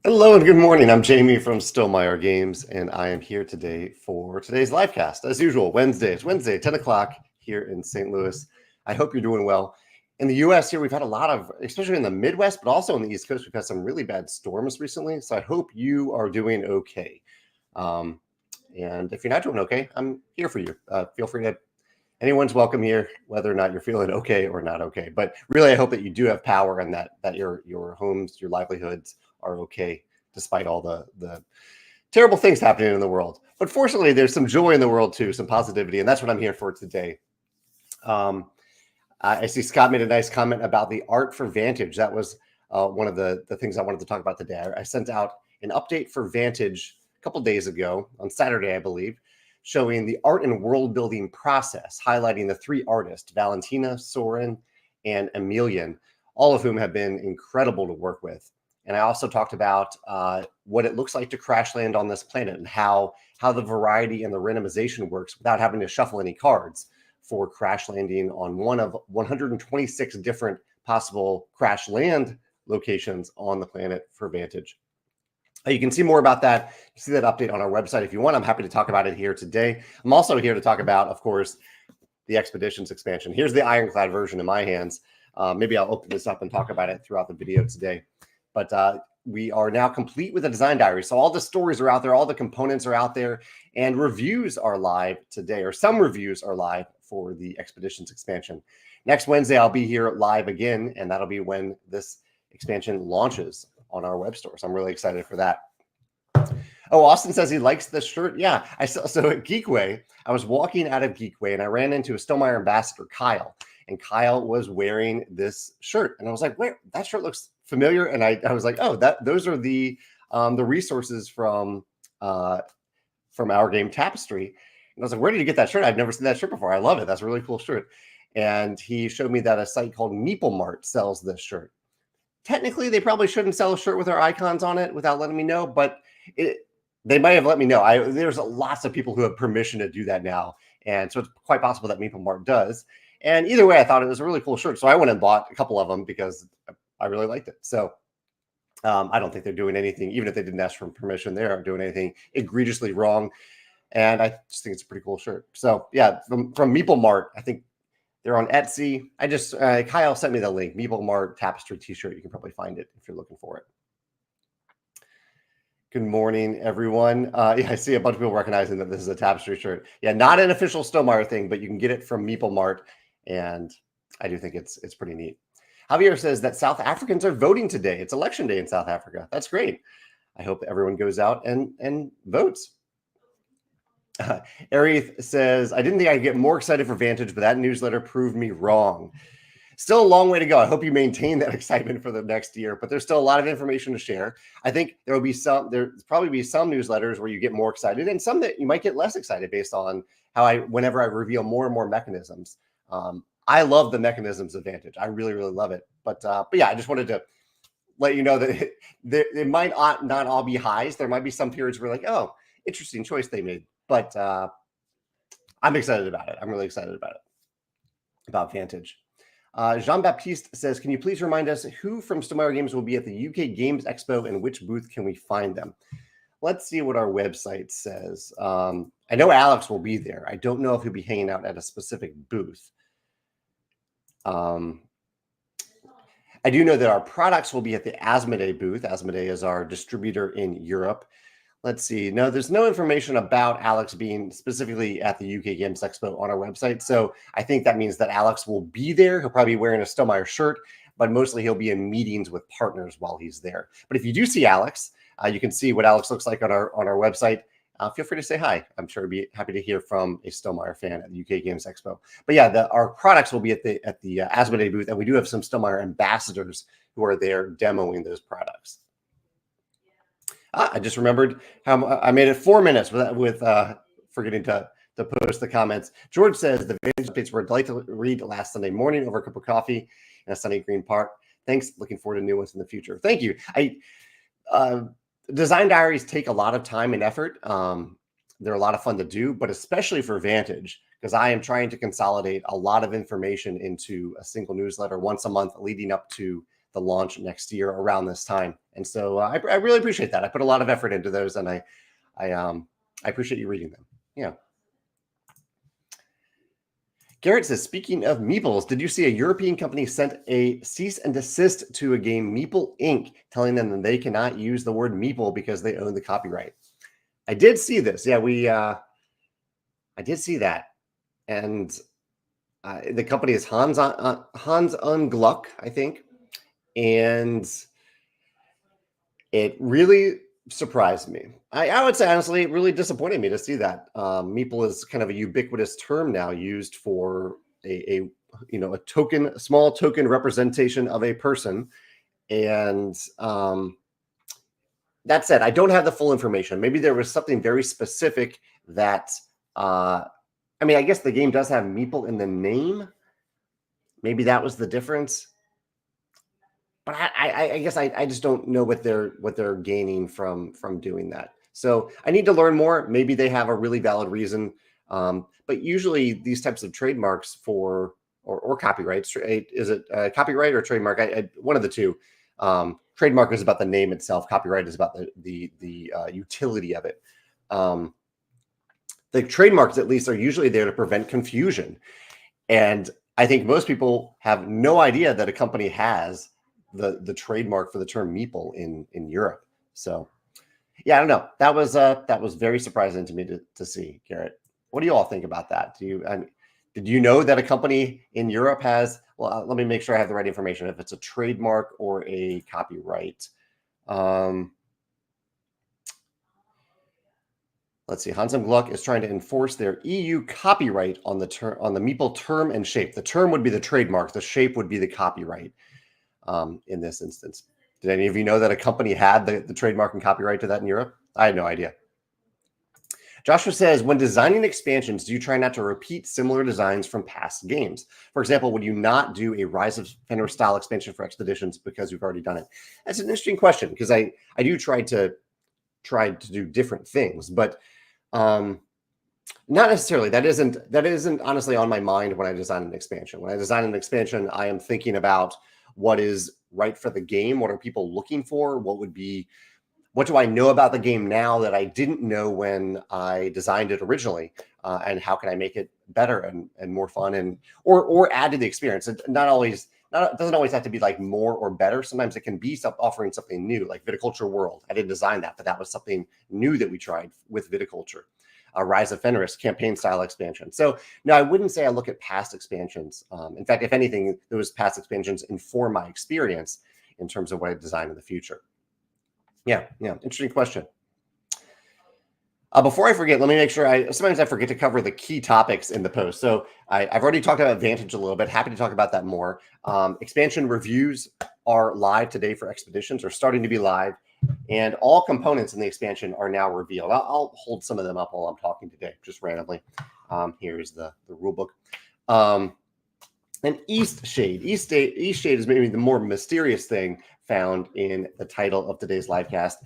Hello and good morning. I'm Jamey from Stonemaier Games, and I am here today for today's live cast. As usual, Wednesday. It's Wednesday, 10 o'clock here in St. Louis. I hope you're doing well. In the U.S. here, we've had a lot of, especially in the Midwest, but also on the East Coast, we've had some really bad storms recently. So I hope you are doing okay. And if you're not doing okay, I'm here for you. Feel free to, anyone's welcome here, whether or not you're feeling okay or not okay. But really, I hope that you do have power and that your homes, your livelihoods are okay, despite all the terrible things happening in the world. But fortunately, there's some joy in the world too, some positivity, and that's what I'm here for today. I see Scott made a nice comment about the art for Vantage. That was one of the things I wanted to talk about today. I sent out an update for Vantage a couple days ago on Saturday, I believe, showing the art and world building process, highlighting the three artists, Valentina, Soren, and Emilian, all of whom have been incredible to work with. And I also talked about what it looks like to crash land on this planet and how the variety and the randomization works without having to shuffle any cards for crash landing on one of 126 different possible crash land locations on the planet for Vantage. You can see more about that. You see that update on our website if you want. I'm happy to talk about it here today. I'm also here to talk about, of course, the Expeditions expansion. Here's the ironclad version in my hands. Maybe I'll open this up and talk about it throughout the video today. But we are now complete with the design diary. So all the stories are out there, all the components are out there, and reviews are live today, or some reviews are live for the Expeditions expansion. Next Wednesday, I'll be here live again, and that'll be when this expansion launches on our web store. So I'm really excited for that. Oh, Austin says he likes this shirt. Yeah, I saw. So at Geekway, I was walking out of Geekway and I ran into a Stonemaier ambassador, Kyle, and Kyle was wearing this shirt, and I was like, "Wait, that shirt looks familiar." And I was like, "Oh, those are the resources from our game Tapestry." And I was like, "Where did you get that shirt? I've never seen that shirt before. I love it. That's a really cool shirt." And he showed me that a site called Meeple sells this shirt. Technically, they probably shouldn't sell a shirt with our icons on it without letting me know, but they might have let me know. There's lots of people who have permission to do that now, and so it's quite possible that Meeple does. And either way, I thought it was a really cool shirt, so I went and bought a couple of them because I really liked it. So I don't think they're doing anything, even if they didn't ask for permission, they aren't doing anything egregiously wrong, and I just think it's a pretty cool shirt. So yeah, from Meeple, I think they're on Etsy. I just Kyle sent me the link. Meeple Tapestry T-shirt. You can probably find it if you're looking for it. Good morning, everyone. Yeah, I see a bunch of people recognizing that this is a Tapestry shirt. Yeah, not an official Stonemaier thing, but you can get it from Meeple, and I do think it's pretty neat. Javier says that South Africans are voting today. It's election day in South Africa. That's great. I hope everyone goes out and votes. Arith says, I didn't think I'd get more excited for Vantage, but that newsletter proved me wrong. Still a long way to go. I hope you maintain that excitement for the next year, but there's still a lot of information to share. I think there'll probably be some newsletters where you get more excited and some that you might get less excited based on how whenever I reveal more and more mechanisms. I love the mechanisms of Vantage. I really, really love it. But yeah, I just wanted to let you know that it might not all be highs. There might be some periods where like, oh, interesting choice they made. But I'm excited about it. I'm really excited about it, about Vantage. Jean-Baptiste says, can you please remind us who from Stonemaier Games will be at the UK Games Expo and which booth can we find them? Let's see what our website says. I know Alex will be there. I don't know if he'll be hanging out at a specific booth. I do know that our products will be at the Asmodee booth. Asmodee is our distributor in Europe. Let's see. No, there's no information about Alex being specifically at the UK Games Expo on our website. So I think that means that Alex will be there. He'll probably be wearing a Stonemaier shirt, but mostly he'll be in meetings with partners while he's there. But if you do see Alex, you can see what Alex looks like on our website. Feel free to say hi. I'm sure I'd be happy to hear from a Stonemaier fan at the UK Games Expo. But yeah, our products will be at the Asmodee booth, and we do have some Stonemaier ambassadors who are there demoing those products. I just remembered how I made it 4 minutes with forgetting to post the comments. George says the Vantage updates were a delight to read last Sunday morning over a cup of coffee in a sunny Green Park. Thanks. Looking forward to new ones in the future. Thank you. Design diaries take a lot of time and effort. They're a lot of fun to do, but especially for Vantage, because I am trying to consolidate a lot of information into a single newsletter once a month leading up to the launch next year around this time. And so I really appreciate that. I put a lot of effort into those, and I appreciate you reading them. Yeah. Garrett says, speaking of Meeples, did you see a European company sent a cease and desist to a game, Meeple Inc., telling them that they cannot use the word Meeple because they own the copyright? I did see this. Yeah, I did see that. And the company is Hans Gluck, I think. And it really surprised me. I would say, honestly, it really disappointed me to see that. Meeple is kind of a ubiquitous term now used for a small token representation of a person. And that said, I don't have the full information. Maybe there was something very specific that, I mean, I guess the game does have Meeple in the name. Maybe that was the difference. But I guess I just don't know what they're gaining from doing that. So I need to learn more. Maybe they have a really valid reason. But usually these types of trademarks or copyrights, is it copyright or trademark? One of the two. Trademark is about the name itself. Copyright is about the utility of it. The trademarks, at least, are usually there to prevent confusion. And I think most people have no idea that a company has the trademark for the term Meeple in Europe. So yeah, I don't know. That was very surprising to me to see, Garrett. What do you all think about that? Did you know that a company in Europe has, well, let me make sure I have the right information, if it's a trademark or a copyright. Let's see. Hans Gluck is trying to enforce their EU copyright on the Meeple term and shape. The term would be the trademark. The shape would be the copyright in this instance. Did any of you know that a company had the trademark and copyright to that in Europe? I had no idea. Joshua says, when designing expansions, do you try not to repeat similar designs from past games? For example, would you not do a Rise of Fenris style expansion for Expeditions because you've already done it? That's an interesting question, because I do try to do different things, but not necessarily. That isn't honestly on my mind when I design an expansion. When I design an expansion, I am thinking about what is right for the game. What are people looking for? What do I know about the game now that I didn't know when I designed it originally? And how can I make it better and more fun and or add to the experience? It doesn't always have to be like more or better. Sometimes it can be offering something new, like Viticulture World. I didn't design that, but that was something new that we tried with Viticulture. Rise of Fenris campaign style expansion. So no, I wouldn't say I look at past expansions. In fact, if anything, those past expansions inform my experience in terms of what I design in the future. Yeah, interesting question. Before I forget, let me make sure sometimes I forget to cover the key topics in the post. So I've already talked about Vantage a little bit. Happy to talk about that more. Expansion reviews are live today for Expeditions, or starting to be live. And all components in the expansion are now revealed. I'll hold some of them up while I'm talking today, just randomly. Here's the rule book. And Eastshade. Eastshade is maybe the more mysterious thing found in the title of today's live cast.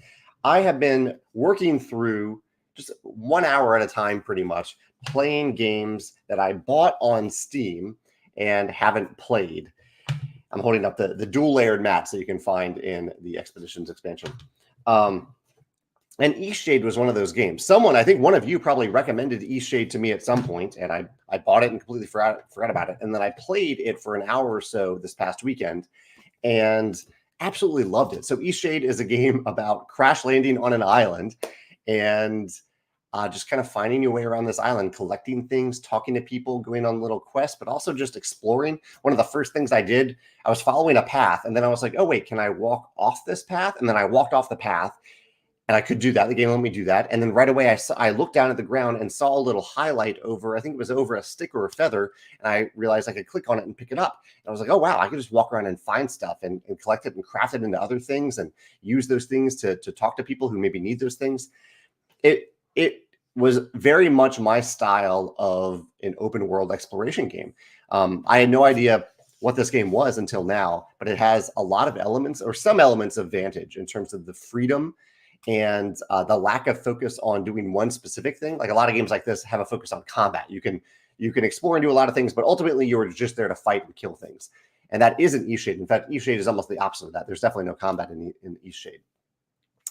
I have been working through just 1 hour at a time, pretty much, playing games that I bought on Steam and haven't played. I'm holding up the dual layered maps that you can find in the Expeditions expansion. And Eastshade was one of those games. I think one of you probably recommended Eastshade to me at some point, and I bought it and completely forgot about it. And then I played it for an hour or so this past weekend and absolutely loved it. So Eastshade is a game about crash landing on an island and just kind of finding your way around this island, collecting things, talking to people, going on little quests, but also just exploring. One of the first things I did, I was following a path, and then I was like, oh, wait, can I walk off this path? And then I walked off the path, and I could do that. The game let me do that. And then right away, I looked down at the ground and saw a little highlight I think it was over a stick or a feather, and I realized I could click on it and pick it up. And I was like, oh, wow, I could just walk around and find stuff and collect it and craft it into other things and use those things to talk to people who maybe need those things. It was very much my style of an open world exploration game. I had no idea what this game was until now, but it has a lot of elements, or some elements, of Vantage in terms of the freedom and the lack of focus on doing one specific thing. Like a lot of games like this have a focus on combat. You can explore and do a lot of things, but ultimately you're just there to fight and kill things. And that isn't Eastshade. In fact, Eastshade is almost the opposite of that. There's definitely no combat in Eastshade.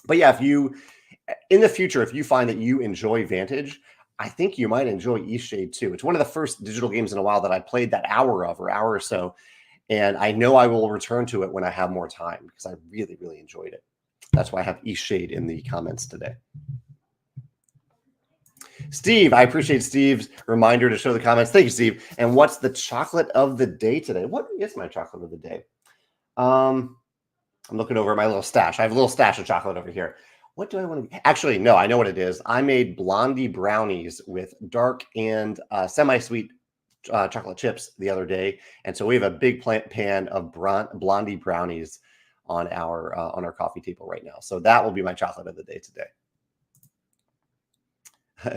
But yeah, if you, in the future, if you find that you enjoy Vantage, I think you might enjoy Eastshade too. It's one of the first digital games in a while that I played that hour or so. And I know I will return to it when I have more time because I really, really enjoyed it. That's why I have Eastshade in the comments today. Steve, I appreciate Steve's reminder to show the comments. Thank you, Steve. And what's the chocolate of the day today? What is my chocolate of the day? I'm looking over at my little stash. I have a little stash of chocolate over here. What do I want to? Actually, no, I know what it is. I made blondie brownies with dark and semi-sweet chocolate chips the other day, and so we have a big pan of blondie brownies on our coffee table right now. So that will be my chocolate of the day today.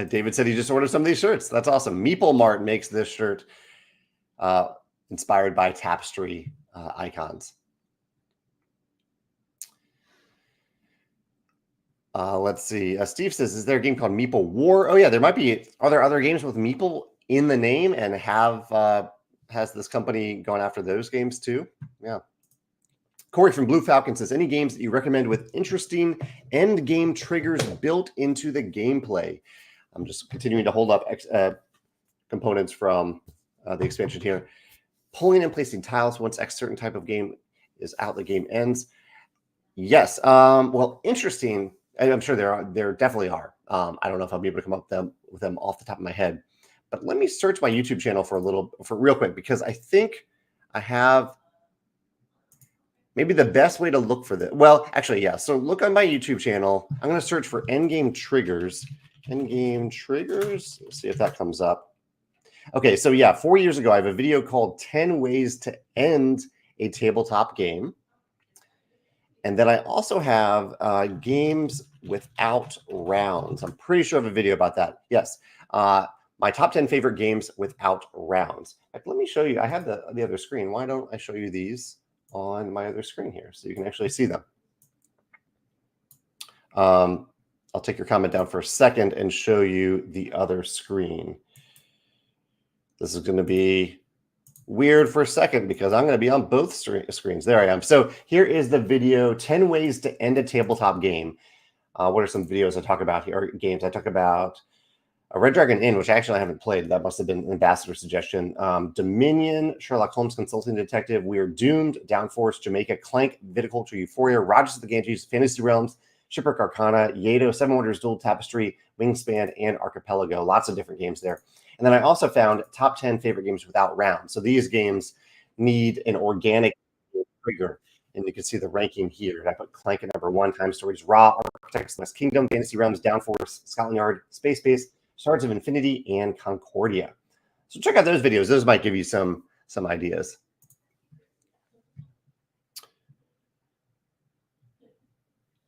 David said he just ordered some of these shirts. That's awesome. Meeple Mart makes this shirt inspired by tapestry icons. Let's see. Steve says, is there a game called Meeple War? Oh, yeah, there might be. Are there other games with Meeple in the name, and has this company gone after those games too? Yeah. Corey from Blue Falcon says, any games that you recommend with interesting end game triggers built into the gameplay? I'm just continuing to hold up components from the expansion here. Pulling and placing tiles once X certain type of game is out, the game ends. Yes. Well, interesting. I'm sure there definitely are. I don't know if I'll be able to come up with them off the top of my head, but let me search my YouTube channel for real quick, because I think I have maybe the best way to look for this. Well, actually, yeah. So look on my YouTube channel. I'm going to search for Endgame triggers. Endgame triggers. Let's see if that comes up. Okay. So yeah, 4 years ago, I have a video called 10 Ways to End a Tabletop Game. And then I also have games without rounds. I'm pretty sure I have a video about that. Yes. My top 10 favorite games without rounds. Let me show you. I have the other screen. Why don't I show you these on my other screen here so you can actually see them? I'll take your comment down for a second and show you the other screen. This is going to be weird for a second because I'm going to be on both screens. There I am. So here is the video, 10 Ways to End a Tabletop Game. What are some videos I talk about here, or games? I talk about Red Dragon Inn, which I actually haven't played. That must have been an ambassador suggestion. Dominion, Sherlock Holmes Consulting Detective, We're Doomed, Downforce, Jamaica, Clank, Viticulture, Euphoria, Rogers of the Ganges, Fantasy Realms, Shipwreck Arcana, Yedo, Seven Wonders, Dual Tapestry, Wingspan, and Archipelago. Lots of different games there. And then I also found top 10 favorite games without rounds. So these games need an organic trigger. And you can see the ranking here. I put Clank at number 1, Time Stories, Raw, Architects, West Kingdom, Fantasy Realms, Downforce, Scotland Yard, Space Base, Shards of Infinity, and Concordia. So check out those videos. Those might give you some ideas.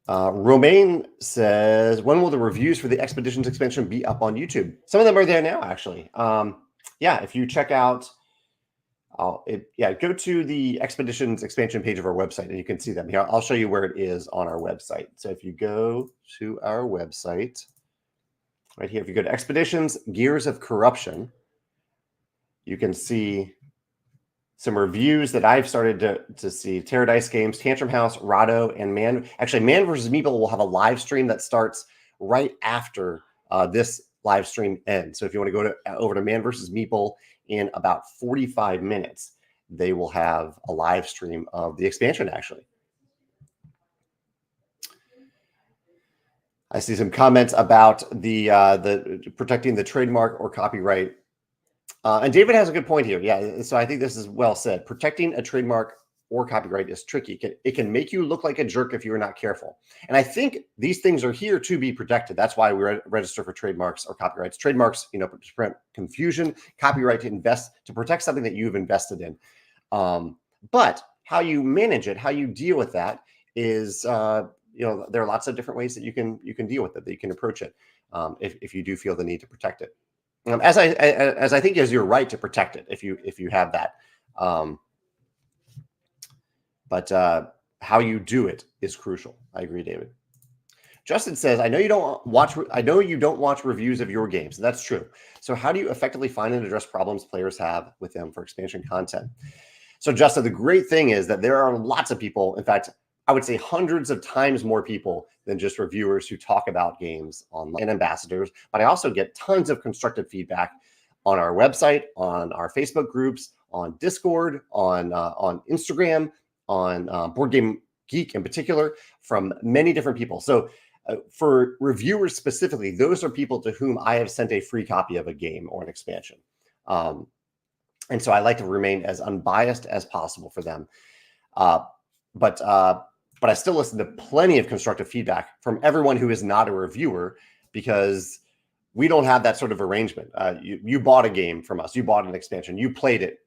Romaine says, when will the reviews for the Expeditions expansion be up on YouTube? Some of them are there now, actually. Yeah, if you check out, go to the Expeditions expansion page of our website and you can see them here. I'll show you where it is on our website. So if you go to our website, right here, if you go to Expeditions, Gears of Corruption, you can see some reviews that I've started to see. Terradice Games, Tantrum House, Rado, and Man. Actually, Man vs. Meeple will have a live stream that starts right after this live stream ends. So if you want to go over to Man vs. Meeple in about 45 minutes, they will have a live stream of the expansion, actually. I see some comments about the protecting the trademark or copyright. And David has a good point here. Yeah, so I think this is well said. Protecting a trademark or copyright is tricky. It can make you look like a jerk if you're not careful. And I think these things are here to be protected. That's why we register for trademarks or copyrights. Trademarks, to prevent confusion. Copyright to protect something that you've invested in. But how you manage it, how you deal with that is, there are lots of different ways that you can deal with it, that you can approach it if you do feel the need to protect it. As I think is your right to protect it if you have that, but how you do it is crucial. I agree, David. Justin says, I know you don't watch reviews of your games. That's true. So how do you effectively find and address problems players have with them for expansion content? So, Justin, the great thing is that there are lots of people, in fact, I would say hundreds of times more people than just reviewers who talk about games online and ambassadors. But I also get tons of constructive feedback on our website, on our Facebook groups, on Discord, on Instagram, on Board Game Geek in particular, from many different people. So for reviewers specifically, those are people to whom I have sent a free copy of a game or an expansion. And so I like to remain as unbiased as possible for them. But I still listen to plenty of constructive feedback from everyone who is not a reviewer, because we don't have that sort of arrangement. You bought a game from us, you bought an expansion, you played it,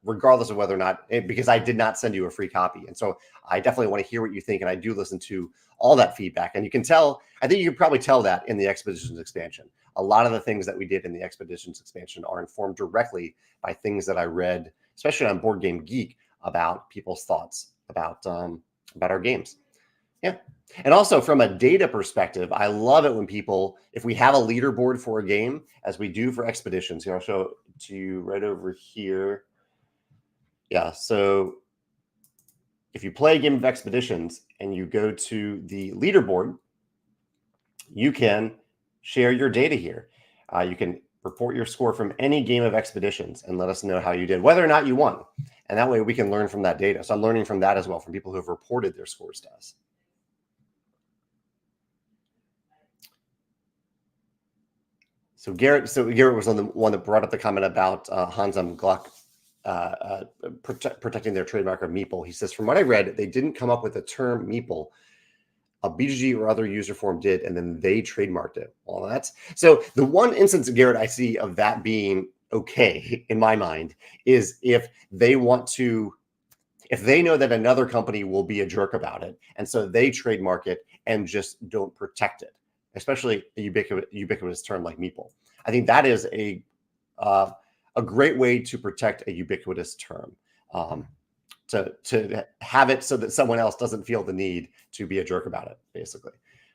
regardless of whether or not, because I did not send you a free copy. And so I definitely want to hear what you think. And I do listen to all that feedback. And you can tell, I think you can probably tell that in the Expeditions expansion. A lot of the things that we did in the Expeditions expansion are informed directly by things that I read, especially on Board Game Geek, about people's thoughts about our games. Yeah. And also from a data perspective, I love it when people, if we have a leaderboard for a game, as we do for Expeditions, here, I'll show it to you right over here. Yeah. So if you play a game of Expeditions and you go to the leaderboard, you can share your data here. You can report your score from any game of Expeditions and let us know how you did, whether or not you won. And that way we can learn from that data. So I'm learning from that as well, from people who have reported their scores to us. So Garrett was on the one that brought up the comment about Hans Gluck protecting their trademark of Meeple. He says, from what I read, they didn't come up with the term Meeple. A BGG or other user forum did, and then they trademarked it. Well, that's so the one instance, Garrett, I see of that being okay in my mind is if they want to, if they know that another company will be a jerk about it, and so they trademark it and just don't protect it, especially a ubiquitous term like Meeple. I think that is a great way to protect a ubiquitous term. To have it so that someone else doesn't feel the need to be a jerk about it, basically.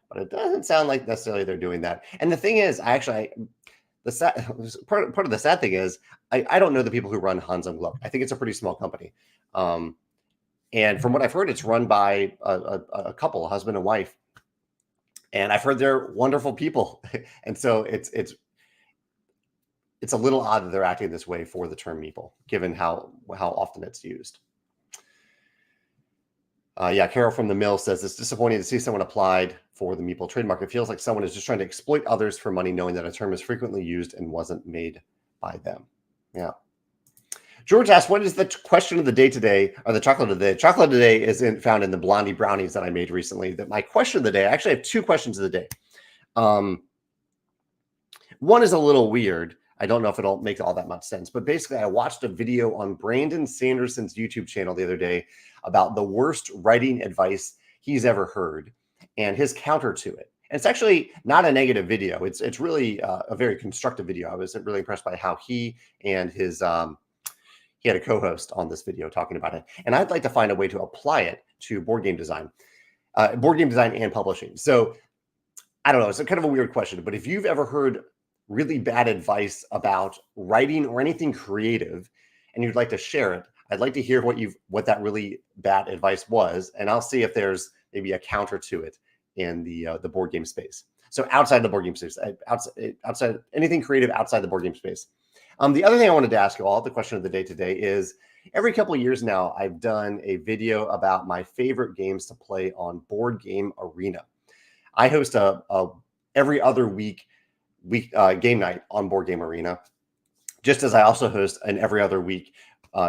But it doesn't sound like necessarily they're doing that. And the thing is, the sad part of the sad thing is, I don't know the people who run Hans Gluck. I think it's a pretty small company. And from what I've heard, it's run by a couple, a husband and wife. And I've heard they're wonderful people. And so it's a little odd that they're acting this way for the term Meeple, given how often it's used. Yeah, Carol from the Mill says it's disappointing to see someone applied for the Meeple trademark. It feels like someone is just trying to exploit others for money, knowing that a term is frequently used and wasn't made by them. Yeah. George asked, what is the question of the day today, or the chocolate of the day? Chocolate of the day is found in the Blondie brownies that I made recently. That my question of the day, I actually have two questions of the day. One is a little weird. I don't know if it'll make all that much sense, but basically I watched a video on Brandon Sanderson's YouTube channel the other day about the worst writing advice he's ever heard and his counter to it. And it's actually not a negative video. It's really a very constructive video. I was really impressed by how he and his, he had a co-host on this video talking about it. And I'd like to find a way to apply it to board game design and publishing. So I don't know, it's a kind of a weird question, but if you've ever heard really bad advice about writing or anything creative and you'd like to share it, I'd like to hear what that really bad advice was, and I'll see if there's maybe a counter to it in the board game space. So outside the board game space, outside anything creative outside the board game space. The other thing I wanted to ask you all, the question of the day today, is every couple of years now I've done a video about my favorite games to play on Board Game Arena. I host a every other week game night on Board Game Arena, just as I also host an every other week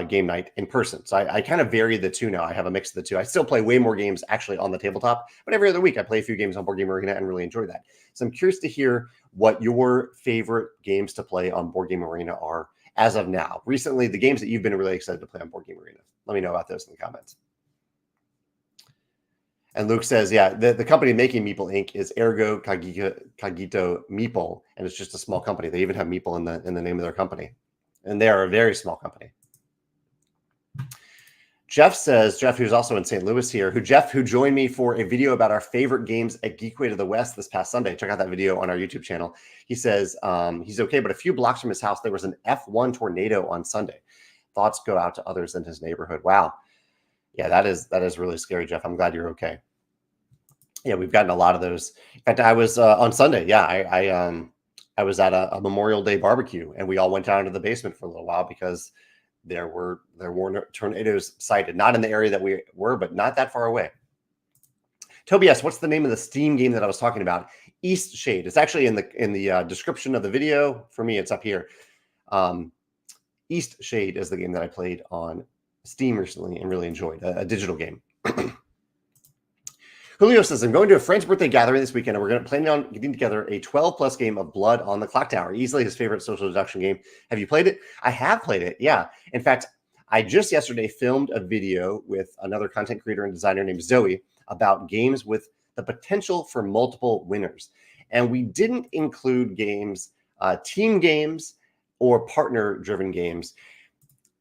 game night in person. So I kind of vary the two now. I have a mix of the two. I still play way more games actually on the tabletop, but every other week I play a few games on Board Game Arena and really enjoy that. So I'm curious to hear what your favorite games to play on Board Game Arena are as of now. Recently, the games that you've been really excited to play on Board Game Arena. Let me know about those in the comments. And Luke says, yeah, the company making Meeple Inc. is Ergo Cogito Meeple, and it's just a small company. They even have Meeple in the name of their company, and they are a very small company. Jeff says, Jeff, who's also in St. Louis here, who joined me for a video about our favorite games at Geekway to the West this past Sunday. Check out that video on our YouTube channel. He says he's okay, but a few blocks from his house, there was an F1 tornado on Sunday. thoughts go out to others in his neighborhood. Wow. Yeah, that is really scary, Jeff. I'm glad you're okay. Yeah, we've gotten a lot of those. In fact, I was on Sunday. Yeah, I was at a Memorial Day barbecue, and we all went down to the basement for a little while because there were tornadoes sighted, not in the area that we were, but not that far away. Toby S, what's the name of the Steam game that I was talking about? Eastshade. It's actually in the description of the video. For me, it's up here. Eastshade is the game that I played on Steam recently and really enjoyed. A digital game. Julio says, I'm going to a friend's birthday gathering this weekend, and we're planning on getting together a 12-plus game of Blood on the Clock Tower. Easily his favorite social deduction game. Have you played it? I have played it, yeah. In fact, I just yesterday filmed a video with another content creator and designer named Zoe about games with the potential for multiple winners. And we didn't include games, team games, or partner-driven games.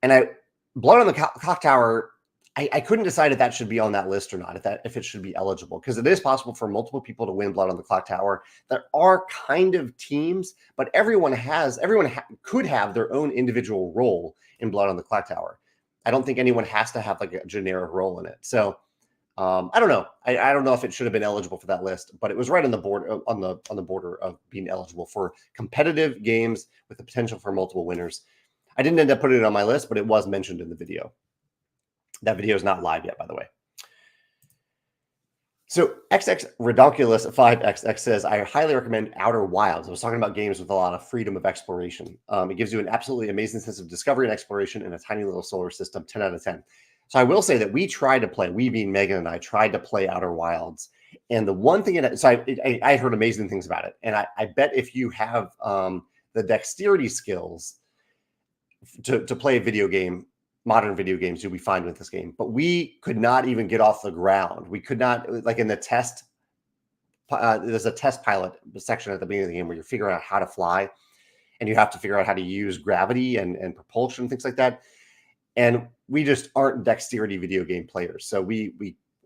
And Blood on the Clock Tower, I couldn't decide if that should be on that list or not, if it should be eligible, because it is possible for multiple people to win Blood on the Clock Tower. There are kind of teams, but everyone could have their own individual role in Blood on the Clock Tower. I don't think anyone has to have like a generic role in it. So I don't know. I don't know if it should have been eligible for that list, but it was right on the border of being eligible for competitive games with the potential for multiple winners. I didn't end up putting it on my list, but it was mentioned in the video. That video is not live yet, by the way. So XX Redonkulous 5XX says, I highly recommend Outer Wilds. I was talking about games with a lot of freedom of exploration. It gives you an absolutely amazing sense of discovery and exploration in a tiny little solar system, 10 out of 10. So I will say that we tried to play, we being Megan and I, tried to play Outer Wilds. And the one thing, I heard amazing things about it. And I bet if you have the dexterity skills to play a video game, modern video games, you'll be fine with this game. But we could not even get off the ground. We could not, like in the test, there's a test pilot section at the beginning of the game where you're figuring out how to fly, and you have to figure out how to use gravity and propulsion, things like that. And we just aren't dexterity video game players. So we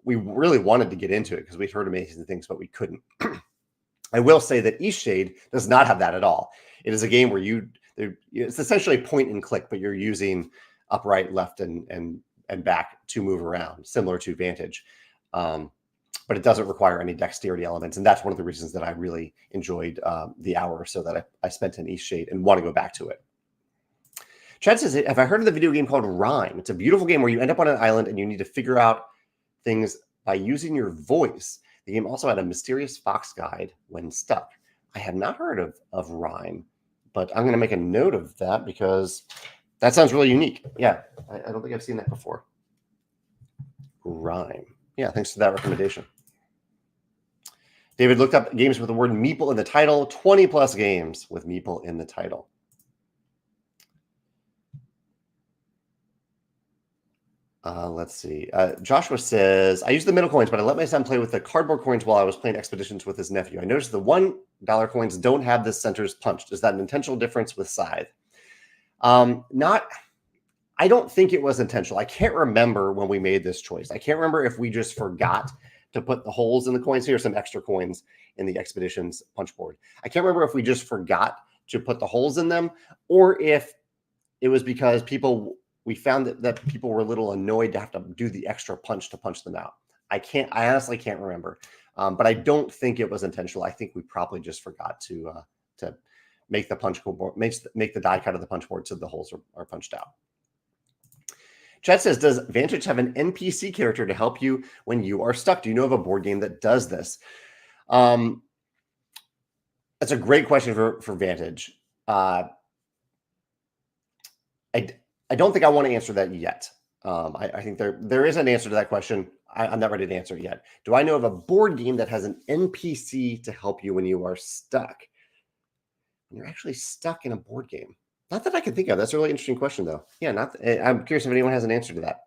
really wanted to get into it because we'd heard amazing things, but we couldn't. I will say that Eastshade does not have that at all. It is a game where it's essentially point and click, but you're using upright, left, and back to move around, similar to Vantage. But it doesn't require any dexterity elements. And that's one of the reasons that I really enjoyed the hour or so that I spent in Eastshade and want to go back to it. Chad says, have I heard of the video game called Rhyme? It's a beautiful game where you end up on an island and you need to figure out things by using your voice. The game also had a mysterious fox guide when stuck. I have not heard of Rhyme, but I'm going to make a note of that because that sounds really unique. Yeah, I don't think I've seen that before. Rhyme. Yeah, thanks for that recommendation. David looked up games with the word Meeple in the title. 20-plus games with Meeple in the title. Let's see. Joshua says, I used the middle coins, but I let my son play with the cardboard coins while I was playing Expeditions with his nephew. I noticed the $1 coins don't have the centers punched. Is that an intentional difference with Scythe? I don't think it was intentional. I can't remember when we made this choice. I can't remember if we just forgot to put the holes in the coins. Here are some extra coins in the Expeditions punch board. I can't remember if we just forgot to put the holes in them or if it was because we found that people were a little annoyed to have to do the extra punch to punch them out. I honestly can't remember. But I don't think it was intentional. I think we probably just forgot to make the punch board, make the die cut of the punch board so the holes are punched out. Chad says, does Vantage have an NPC character to help you when you are stuck? Do you know of a board game that does this? That's a great question for Vantage. I don't think I want to answer that yet. I think there is an answer to that question. I'm not ready to answer it yet. Do I know of a board game that has an NPC to help you when you are stuck? When you're actually stuck in a board game. Not that I can think of. That's a really interesting question, though. Yeah, I'm curious if anyone has an answer to that.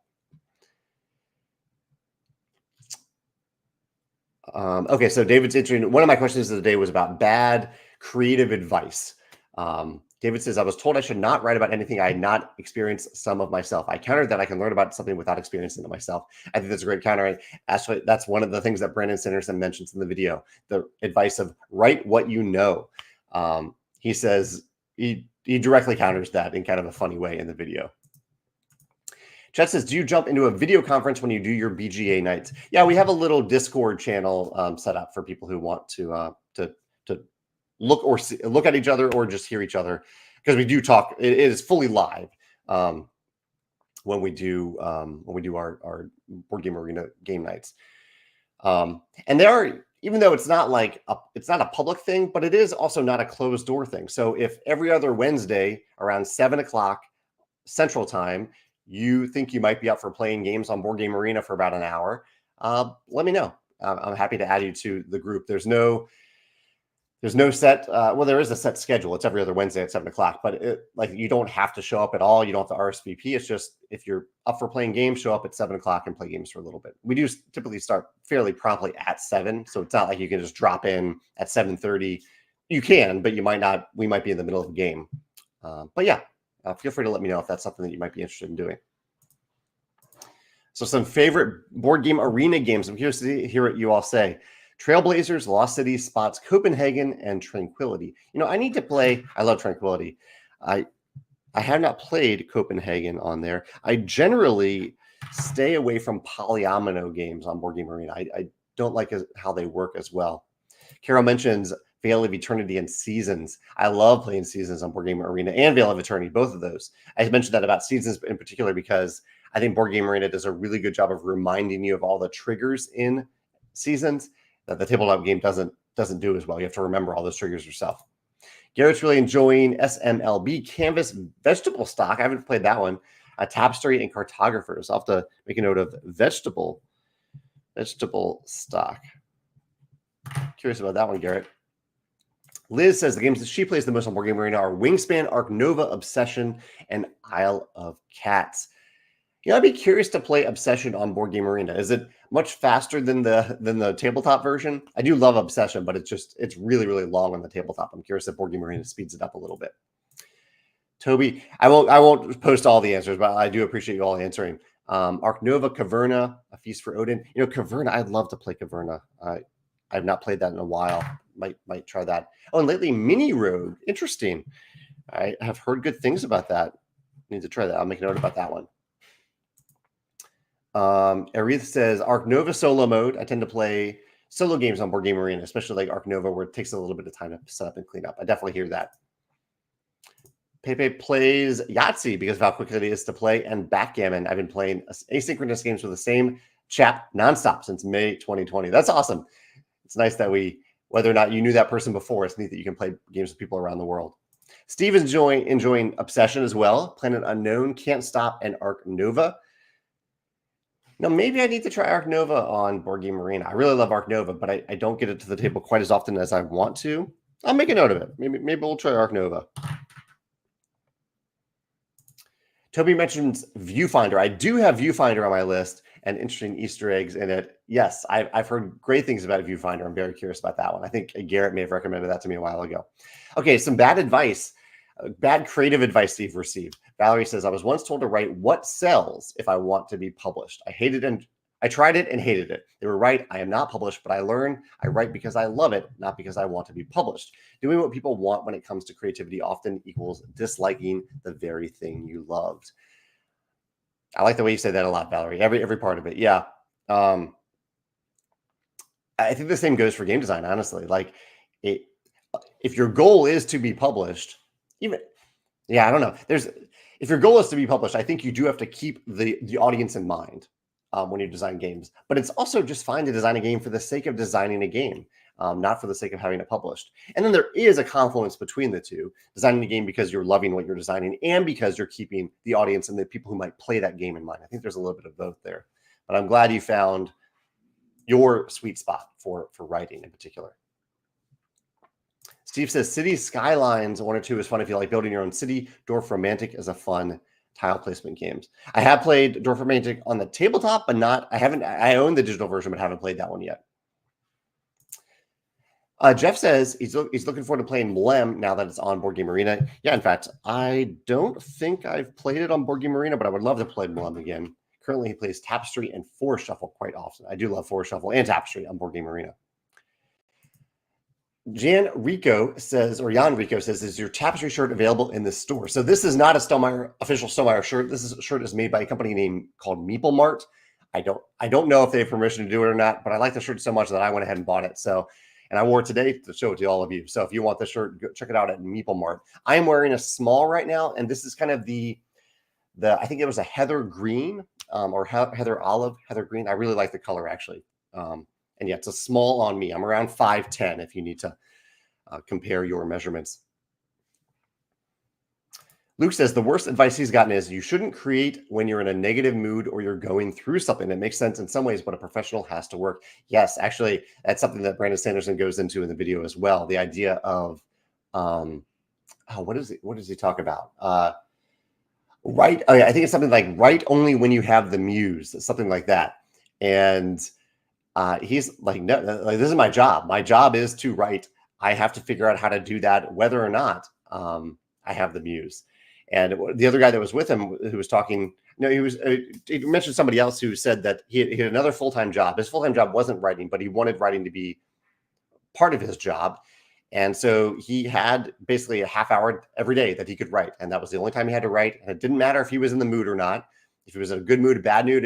Okay, so David's answering. One of my questions of the day was about bad creative advice. David says, I was told I should not write about anything I had not experienced some of myself. I countered that I can learn about something without experiencing it myself. I think that's a great counter. Actually, that's one of the things that Brandon Sanderson mentions in the video, the advice of write what you know. He says he directly counters that in kind of a funny way in the video. Chet says, do you jump into a video conference when you do your BGA nights? Yeah, we have a little Discord channel set up for people who want to look at each other or just hear each other, because we do talk. It is fully live when we do our Board Game Arena game nights. And there are, even though it's not like it's not a public thing, but it is also not a closed door thing. So if every other Wednesday around 7 o'clock Central Time, you think you might be up for playing games on Board Game Arena for about an hour, let me know. I'm happy to add you to the group. There's no set. Well, there is a set schedule. It's every other Wednesday at 7 o'clock, but like you don't have to show up at all. You don't have to RSVP. It's just if you're up for playing games, show up at 7 o'clock and play games for a little bit. We do typically start fairly promptly at 7, so it's not like you can just drop in at 7:30. You can, but you might not. We might be in the middle of a game. But yeah, feel free to let me know if that's something that you might be interested in doing. So some favorite Board Game Arena games. I'm curious to hear what you all say. Trailblazers, Lost City, Spots, Copenhagen, and Tranquility. You know, I need to play. I love Tranquility. I have not played Copenhagen on there. I generally stay away from polyomino games on Board Game Arena. I don't like how they work as well. Carol mentions Veil of Eternity and Seasons. I love playing Seasons on Board Game Arena and Veil of Eternity, both of those. I mentioned that about Seasons in particular because I think Board Game Arena does a really good job of reminding you of all the triggers in Seasons that the tabletop game doesn't do as well. You have to remember all those triggers yourself. Garrett's really enjoying SMLB Canvas Vegetable Stock. I haven't played that one. Tapestry and Cartographers. I'll have to make a note of vegetable stock. Curious about that one, Garrett. Liz says the games that she plays the most on Board Game Arena are Wingspan, Arc Nova, Obsession, and Isle of Cats. You know, I'd be curious to play Obsession on Board Game Arena. Is it much faster than the tabletop version? I do love Obsession, but it's really, really long on the tabletop. I'm curious if Board Game Arena speeds it up a little bit. Toby, I won't post all the answers, but I do appreciate you all answering. Arc Nova, Caverna, A Feast for Odin. You know, Caverna, I'd love to play Caverna. I've not played that in a while. Might try that. Oh, and lately, Mini Rogue. Interesting. I have heard good things about that. Need to try that. I'll make a note about that one. Arith says Arc Nova solo mode. I tend to play solo games on Board Game Arena, especially like Arc Nova, where it takes a little bit of time to set up and clean up. I definitely hear that. Pepe plays Yahtzee because of how quickly it is to play, and backgammon. I've been playing asynchronous games with the same chap nonstop since May 2020. That's awesome. It's nice that whether or not you knew that person before, it's neat that you can play games with people around the world. Steve is enjoying Obsession as well. Planet Unknown, Can't Stop, and Arc Nova. Now, maybe I need to try Arc Nova on Board Game Arena. I really love Arc Nova, but I don't get it to the table quite as often as I want to. I'll make a note of it. Maybe we'll try Arc Nova. Toby mentions Viewfinder. I do have Viewfinder on my list and interesting Easter eggs in it. Yes, I've heard great things about Viewfinder. I'm very curious about that one. I think Garrett may have recommended that to me a while ago. Okay, some bad advice. Bad creative advice Steve received. Valerie says, I was once told to write what sells if I want to be published. I tried it and hated it. They were right. I am not published, but I write because I love it, not because I want to be published. Doing what people want when it comes to creativity often equals disliking the very thing you loved. I like the way you say that a lot, Valerie. Every part of it. Yeah. I think the same goes for game design, honestly. Like if your goal is to be published, I don't know. If your goal is to be published, I think you do have to keep the audience in mind when you design games. But it's also just fine to design a game for the sake of designing a game, not for the sake of having it published. And then there is a confluence between the two: designing a game because you're loving what you're designing, and because you're keeping the audience and the people who might play that game in mind. I think there's a little bit of both there. But I'm glad you found your sweet spot for writing in particular. Steve says City Skylines 1 or 2 is fun if you like building your own city. Dwarf Romantic is a fun tile placement games. I have played Dwarf Romantic on the tabletop, but I own the digital version, but haven't played that one yet. Jeff says he's looking forward to playing Mlem now that it's on Board Game Arena. Yeah, in fact, I don't think I've played it on Board Game Arena, but I would love to play Mlem again. Currently, he plays Tapestry and Forest Shuffle quite often. I do love Forest Shuffle and Tapestry on Board Game Arena. Jan Rico says, or Jan Rico says, is your tapestry shirt available in the store? So this is not a Stonemaier official Stonemaier shirt. This shirt is made by a company named called Meeple Mart. I don't know if they have permission to do it or not, but I like the shirt so much that I went ahead and bought it. So, and I wore it today to show it to all of you. So if you want the shirt, go check it out at Meeple Mart. I am wearing a small right now, and this is kind of the I think it was a heather green or heather olive, heather green. I really like the color actually. And yeah, it's a small on me. I'm around 5'10" if you need to compare your measurements. Luke says the worst advice he's gotten is you shouldn't create when you're in a negative mood or you're going through something. It makes sense in some ways, but a professional has to work. Yes, actually, that's something that Brandon Sanderson goes into in the video as well. The idea of, what does he talk about? Right. Oh, yeah, I think it's something like write only when you have the muse, something like that. And he's like, no, like, this is my job. My job is to write. I have to figure out how to do that, whether or not I have the muse. And the other guy that was with him who was talking, he mentioned somebody else who said that he had another full-time job. His full-time job wasn't writing, but he wanted writing to be part of his job. And so he had basically a half hour every day that he could write. And that was the only time he had to write. And it didn't matter if he was in the mood or not. If he was in a good mood, a bad mood,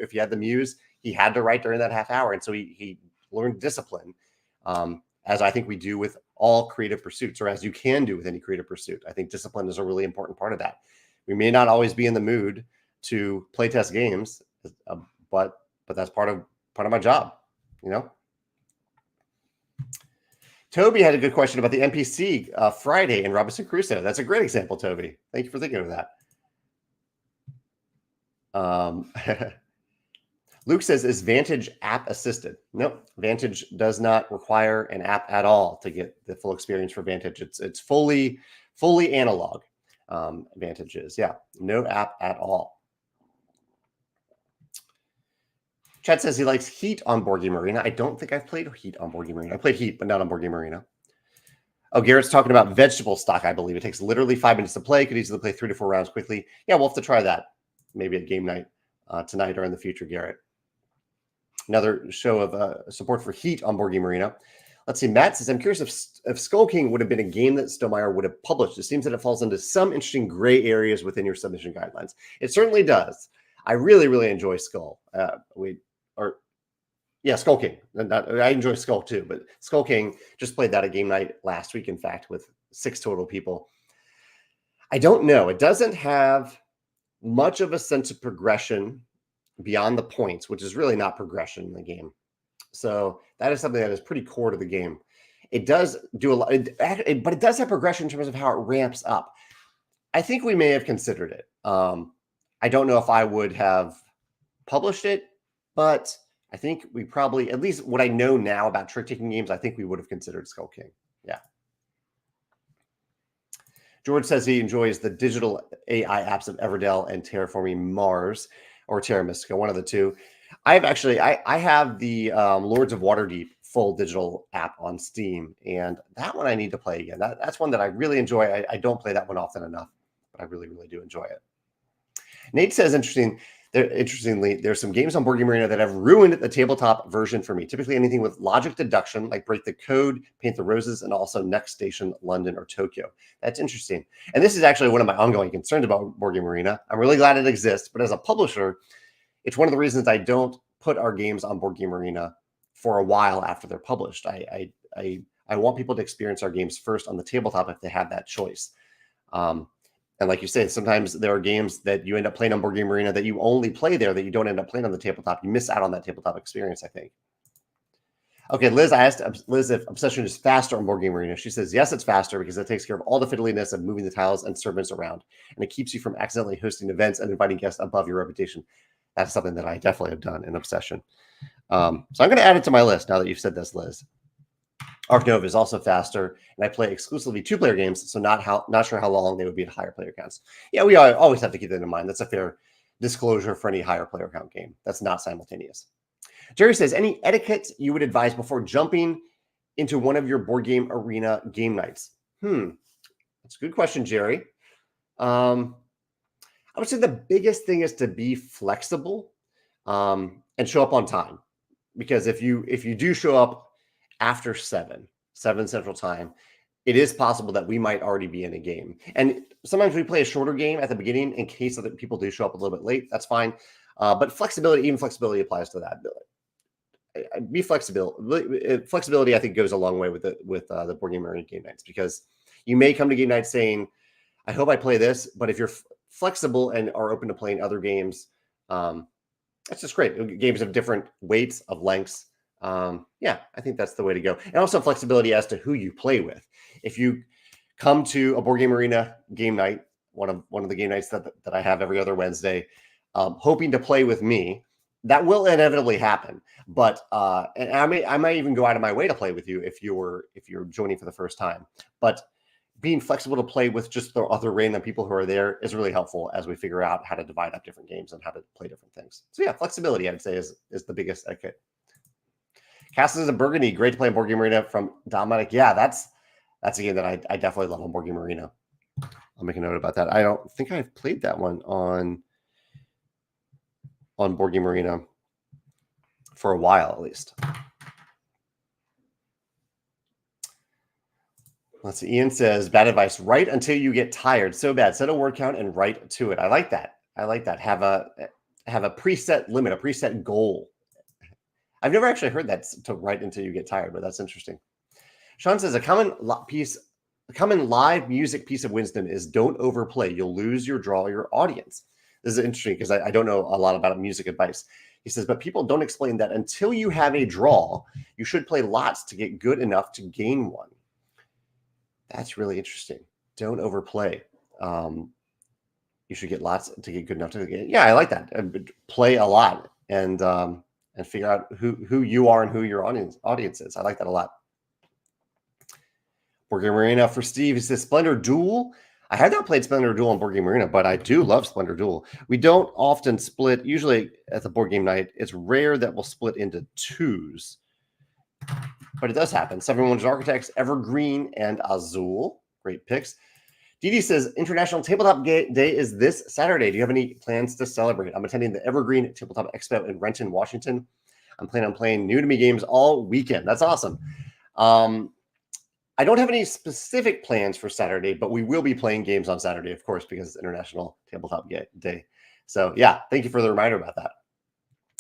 if he had the muse, he had to write during that half hour. And so he learned discipline, as I think we do with all creative pursuits, or as you can do with any creative pursuit. I think discipline is a really important part of that. We may not always be in the mood to play test games, but that's part of my job, you know? Toby had a good question about the NPC Friday in Robinson Crusoe. That's a great example, Toby. Thank you for thinking of that. Luke says, is Vantage app assisted? Nope. Vantage does not require an app at all to get the full experience for Vantage. It's fully analog. Vantage is, yeah, no app at all. Chad says he likes Heat on Board Game Arena. I don't think I've played Heat on Board Game Arena. I played Heat, but not on Board Game Arena. Oh, Garrett's talking about vegetable stock, I believe. It takes literally 5 minutes to play. Could easily play 3 to 4 rounds quickly. Yeah, we'll have to try that maybe at game night tonight or in the future, Garrett. Another show of support for Heat on Board Game Arena. Let's see. Matt says, I'm curious if Skull King would have been a game that Stonemaier would have published. It seems that it falls into some interesting gray areas within your submission guidelines. It certainly does. I really, really enjoy Skull. Skull King. I enjoy Skull too, but Skull King, just played that at game night last week, in fact, with 6 total people. I don't know. It doesn't have much of a sense of progression beyond the points, which is really not progression in the game. So that is something that is pretty core to the game. It does do a lot, but it does have progression in terms of how it ramps up. I think we may have considered it. I don't know if I would have published it, but I think we probably, at least what I know now about trick-taking games, I think we would have considered Skull King. Yeah. George says he enjoys the digital AI apps of Everdell and Terraforming Mars, or Terra Mystica, one of the two. I have the Lords of Waterdeep full digital app on Steam, and that one I need to play again. That's one that I really enjoy. I don't play that one often enough, but I really, really do enjoy it. Nate says, interestingly, there's some games on Board Game Arena that have ruined the tabletop version for me. Typically anything with logic deduction, like Break the Code, Paint the Roses, and also Next Station, London or Tokyo. That's interesting. And this is actually one of my ongoing concerns about Board Game Arena. I'm really glad it exists, but as a publisher, it's one of the reasons I don't put our games on Board Game Arena for a while after they're published. I want people to experience our games first on the tabletop if they have that choice. And like you said, sometimes there are games that you end up playing on Board Game Arena that you only play there, that you don't end up playing on the tabletop. You miss out on that tabletop experience, I think. Okay, Liz, I asked Liz if Obsession is faster on Board Game Arena. She says, yes, it's faster because it takes care of all the fiddliness of moving the tiles and servants around. And it keeps you from accidentally hosting events and inviting guests above your reputation. That's something that I definitely have done in Obsession. So I'm going to add it to my list now that you've said this, Liz. Arc Nova is also faster, and I play exclusively 2-player games, so not sure how long they would be at higher player counts. Yeah, we always have to keep that in mind. That's a fair disclosure for any higher player count game. That's not simultaneous. Jerry says, any etiquette you would advise before jumping into one of your Board Game Arena game nights? That's a good question, Jerry. I would say the biggest thing is to be flexible and show up on time. Because if you do show up after 7, 7 Central Time, it is possible that we might already be in a game. And sometimes we play a shorter game at the beginning in case other people do show up a little bit late. That's fine. But flexibility applies to that. Be flexible. Flexibility, I think, goes a long way with the Board Game Arena game nights, because you may come to game night saying, I hope I play this, but if you're flexible and are open to playing other games, that's just great. Games of different weights, of lengths. Yeah, I think that's the way to go. And also flexibility as to who you play with. If you come to a Board Game Arena game night, one of the game nights that I have every other Wednesday, hoping to play with me, that will inevitably happen. But and I might even go out of my way to play with you if you're joining for the first time. But being flexible to play with just the other random people who are there is really helpful as we figure out how to divide up different games and how to play different things. So yeah, flexibility, I'd say, is the biggest etiquette. Castles of Burgundy, great to play in Board Game Arena from Dominic. Yeah, that's a game that I definitely love on Board Game Arena. I'll make a note about that. I don't think I've played that one on Board Game Arena for a while, at least. Let's see. Ian says, bad advice. Write until you get tired. So bad. Set a word count and write to it. I like that. Have a preset limit, a preset goal. I've never actually heard that, to write until you get tired, but that's interesting. Sean says, a common live music piece of wisdom is don't overplay. You'll lose your draw, your audience. This is interesting because I don't know a lot about music advice. He says, but people don't explain that until you have a draw, you should play lots to get good enough to gain one. That's really interesting. Don't overplay. You should get lots to get good enough to gain. Yeah, I like that. Play a lot and figure out who you are and who your audience is. I like that a lot. Board Game Arena for Steve. He says, Splendor Duel. I have not played Splendor Duel on Board Game Arena, but I do love Splendor Duel. We don't often split. Usually at the board game night, it's rare that we'll split into twos. But it does happen. 7 Wonders Architects, Evergreen, and Azul. Great picks. Didi says, International Tabletop Day is this Saturday. Do you have any plans to celebrate? I'm attending the Evergreen Tabletop Expo in Renton, Washington. I'm planning on playing new to me games all weekend. That's awesome. I don't have any specific plans for Saturday, but we will be playing games on Saturday, of course, because it's International Tabletop Day. So yeah, thank you for the reminder about that.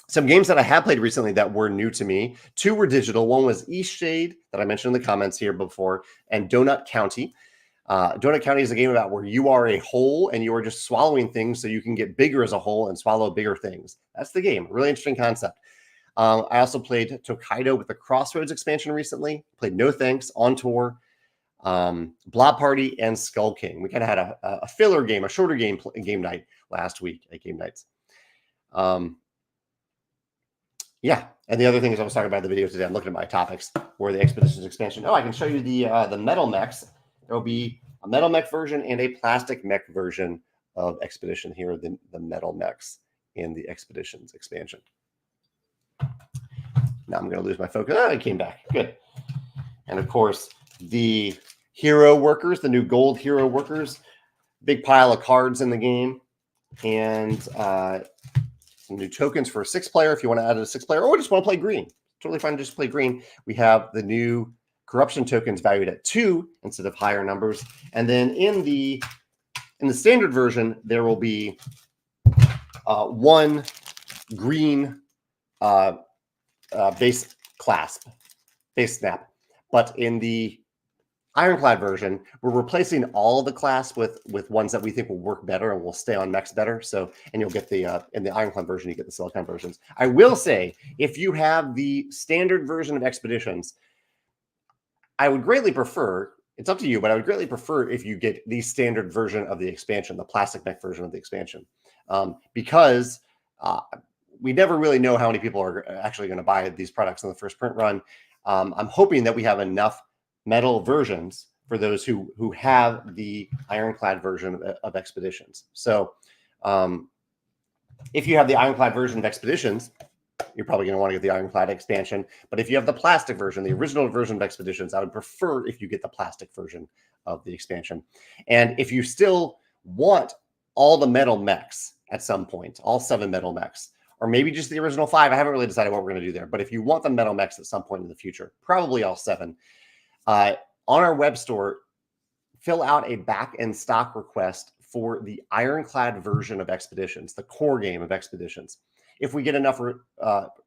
Some games that I have played recently that were new to me. 2 were digital. One was Eastshade, that I mentioned in the comments here before, and Donut County. Donut County is a game about where you are a whole and you are just swallowing things so you can get bigger as a whole and swallow bigger things. That's the game. Really interesting concept. I also played Tokaido with the Crossroads expansion recently. Played No Thanks, On Tour, Blob Party, and Skull King. We kind of had a filler game, a shorter game night last week at Game Nights. Yeah, and the other things I was talking about in the video today, I'm looking at my topics, were the Expeditions expansion. Oh, I can show you the metal mechs. There will be a metal mech version and a plastic mech version of Expedition. Here are the metal mechs in the Expeditions expansion. Now I'm going to lose my focus. Oh, it came back. Good. And of course, the hero workers, the new gold hero workers, big pile of cards in the game, and some new tokens for a 6-player if you want to add a 6-player, or just want to play green. Totally fine to just play green. We have the new corruption tokens valued at 2 instead of higher numbers. And then in the standard version, there will be 1 green base snap. But in the Ironclad version, we're replacing all of the class with ones that we think will work better and will stay on mechs better. So, and you'll get the in the Ironclad version, you get the Silicon versions. I will say, if you have the standard version of Expeditions, I would greatly prefer, it's up to you, but I would greatly prefer if you get the standard version of the expansion, the plastic mech version of the expansion, because we never really know how many people are actually going to buy these products in the first print run. I'm hoping that we have enough metal versions for those who have the Ironclad version of Expeditions. So if you have the Ironclad version of Expeditions, you're probably going to want to get the Ironclad expansion. But if you have the plastic version, the original version of Expeditions, I would prefer if you get the plastic version of the expansion. And if you still want all the metal mechs at some point, all 7 metal mechs, or maybe just the original 5, I haven't really decided what we're going to do there. But if you want the metal mechs at some point in the future, probably all 7, on our web store, fill out a back-end stock request for the ironclad version of Expeditions, the core game of Expeditions. If we get enough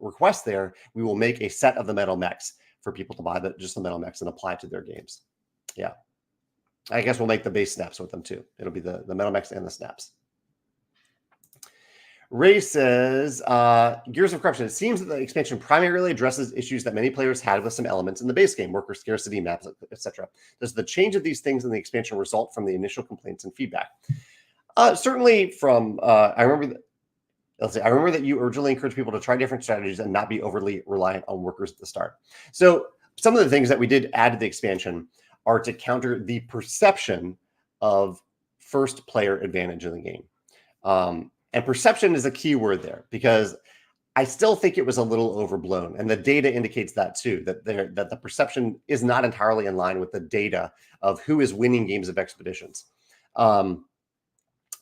requests there, we will make a set of the metal mechs for people to buy just the metal mechs and apply to their games. Yeah. I guess we'll make the base snaps with them too. It'll be the metal mechs and the snaps. Ray says, Gears of Corruption. It seems that the expansion primarily addresses issues that many players had with some elements in the base game, worker scarcity, maps, etc. Does the change of these things in the expansion result from the initial complaints and feedback? Certainly from, I remember that you urgently encourage people to try different strategies and not be overly reliant on workers at the start. So some of the things that we did add to the expansion are to counter the perception of first player advantage in the game. And perception is a key word there, because I still think it was a little overblown. And the data indicates that too, that the perception is not entirely in line with the data of who is winning games of Expeditions.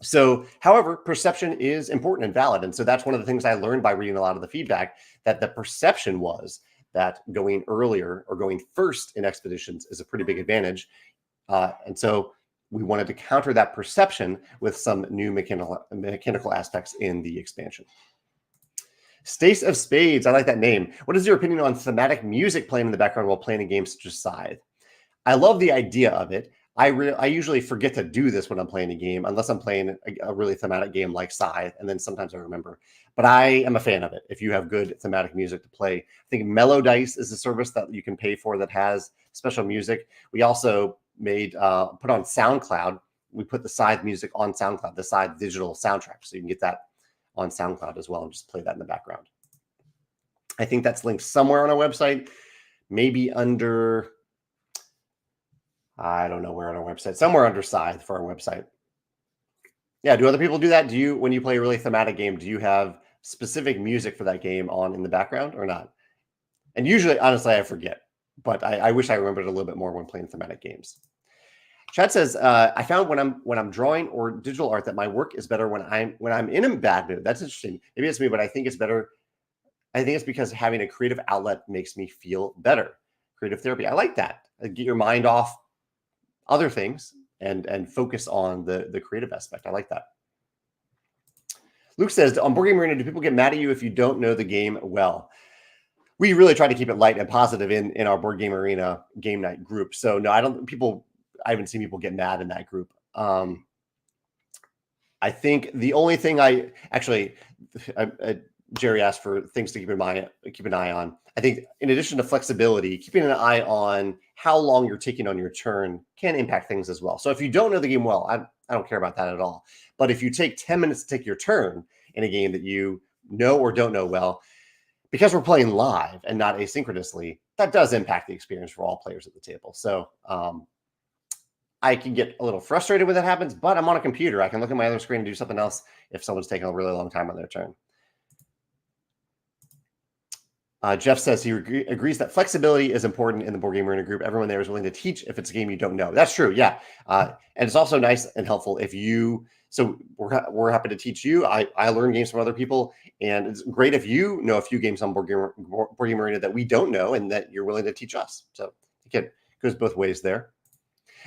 So, however, perception is important and valid. And so that's one of the things I learned by reading a lot of the feedback, that the perception was that going earlier or going first in Expeditions is a pretty big advantage. And so we wanted to counter that perception with some new mechanical aspects in the expansion. Stace of Spades, I like that name. What is your opinion on thematic music playing in the background while playing a game such as Scythe? I love the idea of it. I usually forget to do this when I'm playing a game, unless I'm playing a really thematic game like Scythe, and then sometimes I remember. But I am a fan of it if you have good thematic music to play. I think Mellow Dice is a service that you can pay for that has special music. We also put on SoundCloud. We put the Scythe music on SoundCloud, the Scythe digital soundtrack, so you can get that on SoundCloud as well and just play that in the background. I think that's linked somewhere on our website, maybe under, I don't know where on our website, somewhere under Scythe for our website. Yeah, do other people do that? Do you, when you play a really thematic game, do you have specific music for that game on in the background or not? And usually, honestly, I forget, but I wish I remembered a little bit more when playing thematic games. Chad says, I found when I'm drawing or digital art that my work is better when I'm in a bad mood. That's interesting. Maybe it's me, but I think it's better. I think it's because having a creative outlet makes me feel better. Creative therapy. I like that. Get your mind off other things and focus on the creative aspect. I like that. Luke says, on Board Game Arena, do people get mad at you if you don't know the game well? We really try to keep it light and positive in our Board Game Arena game night group. So no, I haven't seen people get mad in that group. I think the only thing Jerry asked for things to keep an eye on. I think in addition to flexibility, keeping an eye on how long you're taking on your turn can impact things as well. So if you don't know the game well, I don't care about that at all. But if you take 10 minutes to take your turn in a game that you know or don't know well, because we're playing live and not asynchronously, that does impact the experience for all players at the table. So I can get a little frustrated when that happens, but I'm on a computer. I can look at my other screen and do something else if someone's taking a really long time on their turn. Jeff says he agrees that flexibility is important in the Board Game Arena group. Everyone there is willing to teach if it's a game you don't know. That's true, yeah. And it's also nice and helpful if you. So we're happy to teach you. I learn games from other people, and it's great if you know a few games on Board Game Arena that we don't know and that you're willing to teach us. So again, it goes both ways there.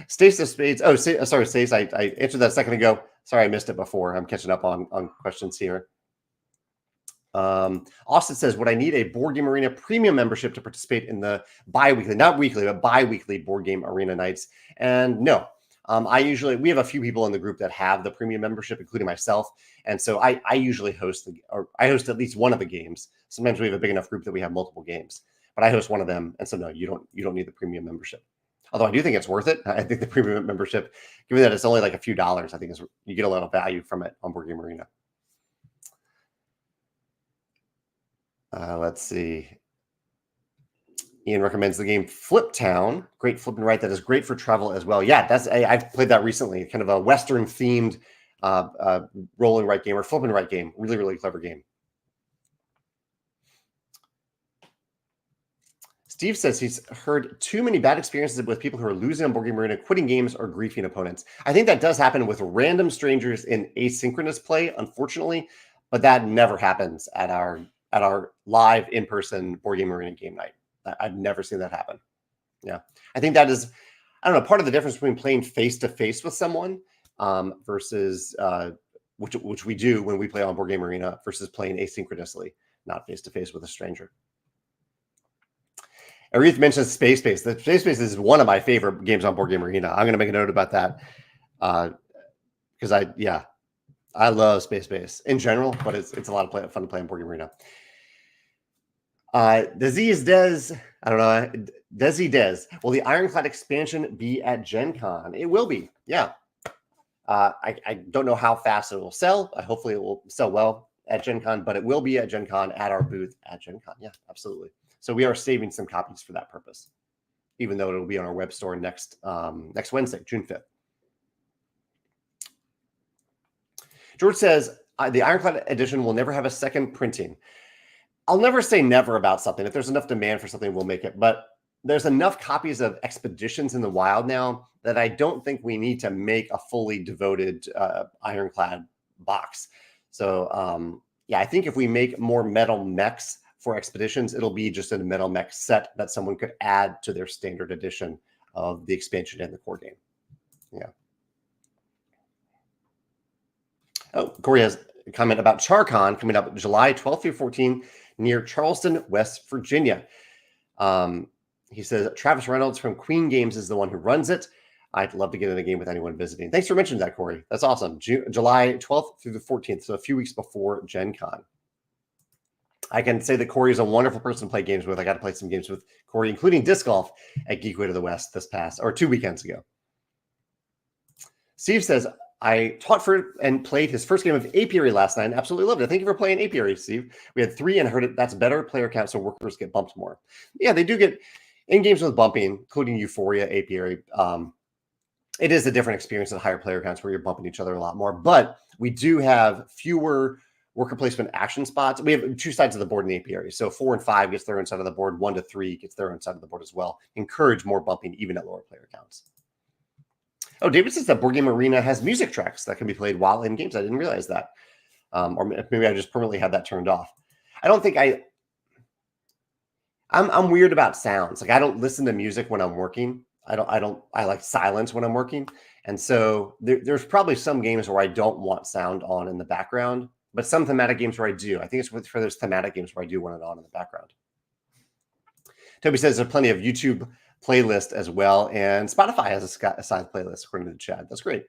Stace of Spades. Oh, sorry, Stace. I answered that a second ago. Sorry, I missed it before. I'm catching up on questions here. Austin says, would I need a Board Game Arena premium membership to participate in the bi-weekly, not weekly, but bi-weekly Board Game Arena nights? And no, we have a few people in the group that have the premium membership, including myself. And so I usually host at least one of the games. Sometimes we have a big enough group that we have multiple games, but I host one of them. And so no, you don't need the premium membership. Although I do think it's worth it. I think the premium membership, given that it's only like a few dollars, I think you get a lot of value from it on Board Game Arena. Let's see. Ian recommends the game Flip Town. Great flip and write that is great for travel as well. Yeah, I've played that recently. Kind of a Western themed roll and write game or flip and write game. Really, really clever game. Steve says he's heard too many bad experiences with people who are losing on Board Game Arena, quitting games, or griefing opponents. I think that does happen with random strangers in asynchronous play, unfortunately, but that never happens at our live in-person Board Game Arena game night. I've never seen that happen. Yeah. I think that is, I don't know, part of the difference between playing face-to-face with someone versus, which we do when we play on Board Game Arena, versus playing asynchronously, not face-to-face with a stranger. Arith mentions Space Base. The Space Base is one of my favorite games on Board Game Arena. I'm going to make a note about that because I love Space Base in general, but it's a lot of fun to play on Board Game Arena. Disease Des, I don't know, Desi Des. Will the Ironclad expansion be at Gen Con? It will be, yeah. I don't know how fast it will sell. Hopefully it will sell well at Gen Con, but it will be at Gen Con at our booth at Gen Con. Yeah, absolutely. So we are saving some copies for that purpose, even though it'll be on our web store next Wednesday, June 5th. George says, the Ironclad edition will never have a second printing. I'll never say never about something. If there's enough demand for something, we'll make it. But there's enough copies of Expeditions in the wild now that I don't think we need to make a fully devoted Ironclad box. So, yeah, I think if we make more metal mechs for Expeditions, it'll be just a metal mech set that someone could add to their standard edition of the expansion and the core game. Yeah. Oh, Corey has a comment about CharCon coming up July 12th through 14th near Charleston, West Virginia. He says Travis Reynolds from Queen Games is the one who runs it. I'd love to get in a game with anyone visiting. Thanks for mentioning that, Corey. That's awesome. July 12th through the 14th, so a few weeks before Gen Con. I can say that Corey is a wonderful person to play games with. I got to play some games with Corey, including disc golf at Geekway to the West this past, or 2 weekends ago. Steve says, I taught for and played his first game of Apiary last night and absolutely loved it. Thank you for playing Apiary, Steve. We had 3 and heard it. That's better player count, so workers get bumped more. Yeah, they do get in games with bumping, including Euphoria, Apiary. It is a different experience at higher player counts where you're bumping each other a lot more. But we do have fewer worker placement action spots. We have 2 sides of the board in the Apiary. So 4 and 5 gets their own side of the board. 1 to 3 gets their own side of the board as well. Encourage more bumping even at lower player counts. Oh, David says that Board Game Arena has music tracks that can be played while in games. I didn't realize that. Or maybe I just permanently had that turned off. I don't think I'm weird about sounds. Like I don't listen to music when I'm working. I like silence when I'm working. And so there's probably some games where I don't want sound on in the background, but some thematic games where I do. I think it's for those thematic games where I do want it on in the background. Toby says there's plenty of YouTube playlist as well, and Spotify has a side playlist according to the chat. That's great.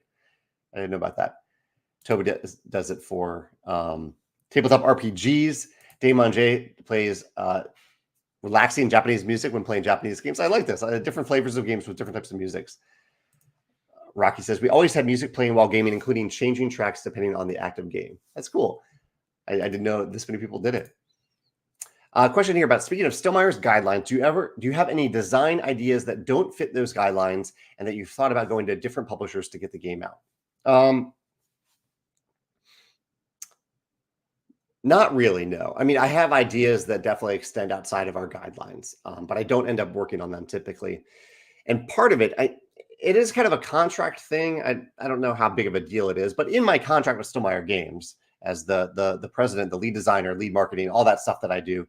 I didn't know about that. Toby does it for tabletop RPGs. Damon J plays relaxing Japanese music when playing Japanese games. I like this. Different flavors of games with different types of musics. Rocky says we always have music playing while gaming, including changing tracks depending on the active game. That's cool. I didn't know this many people did it. Question here about, speaking of Stonemeier's guidelines, do you have any design ideas that don't fit those guidelines and that you've thought about going to different publishers to get the game out? Not really, no. I mean, I have ideas that definitely extend outside of our guidelines, but I don't end up working on them typically. And part of it, it is kind of a contract thing. I don't know how big of a deal it is, but in my contract with Stonemaier Games, as the president, the lead designer, lead marketing, all that stuff that I do,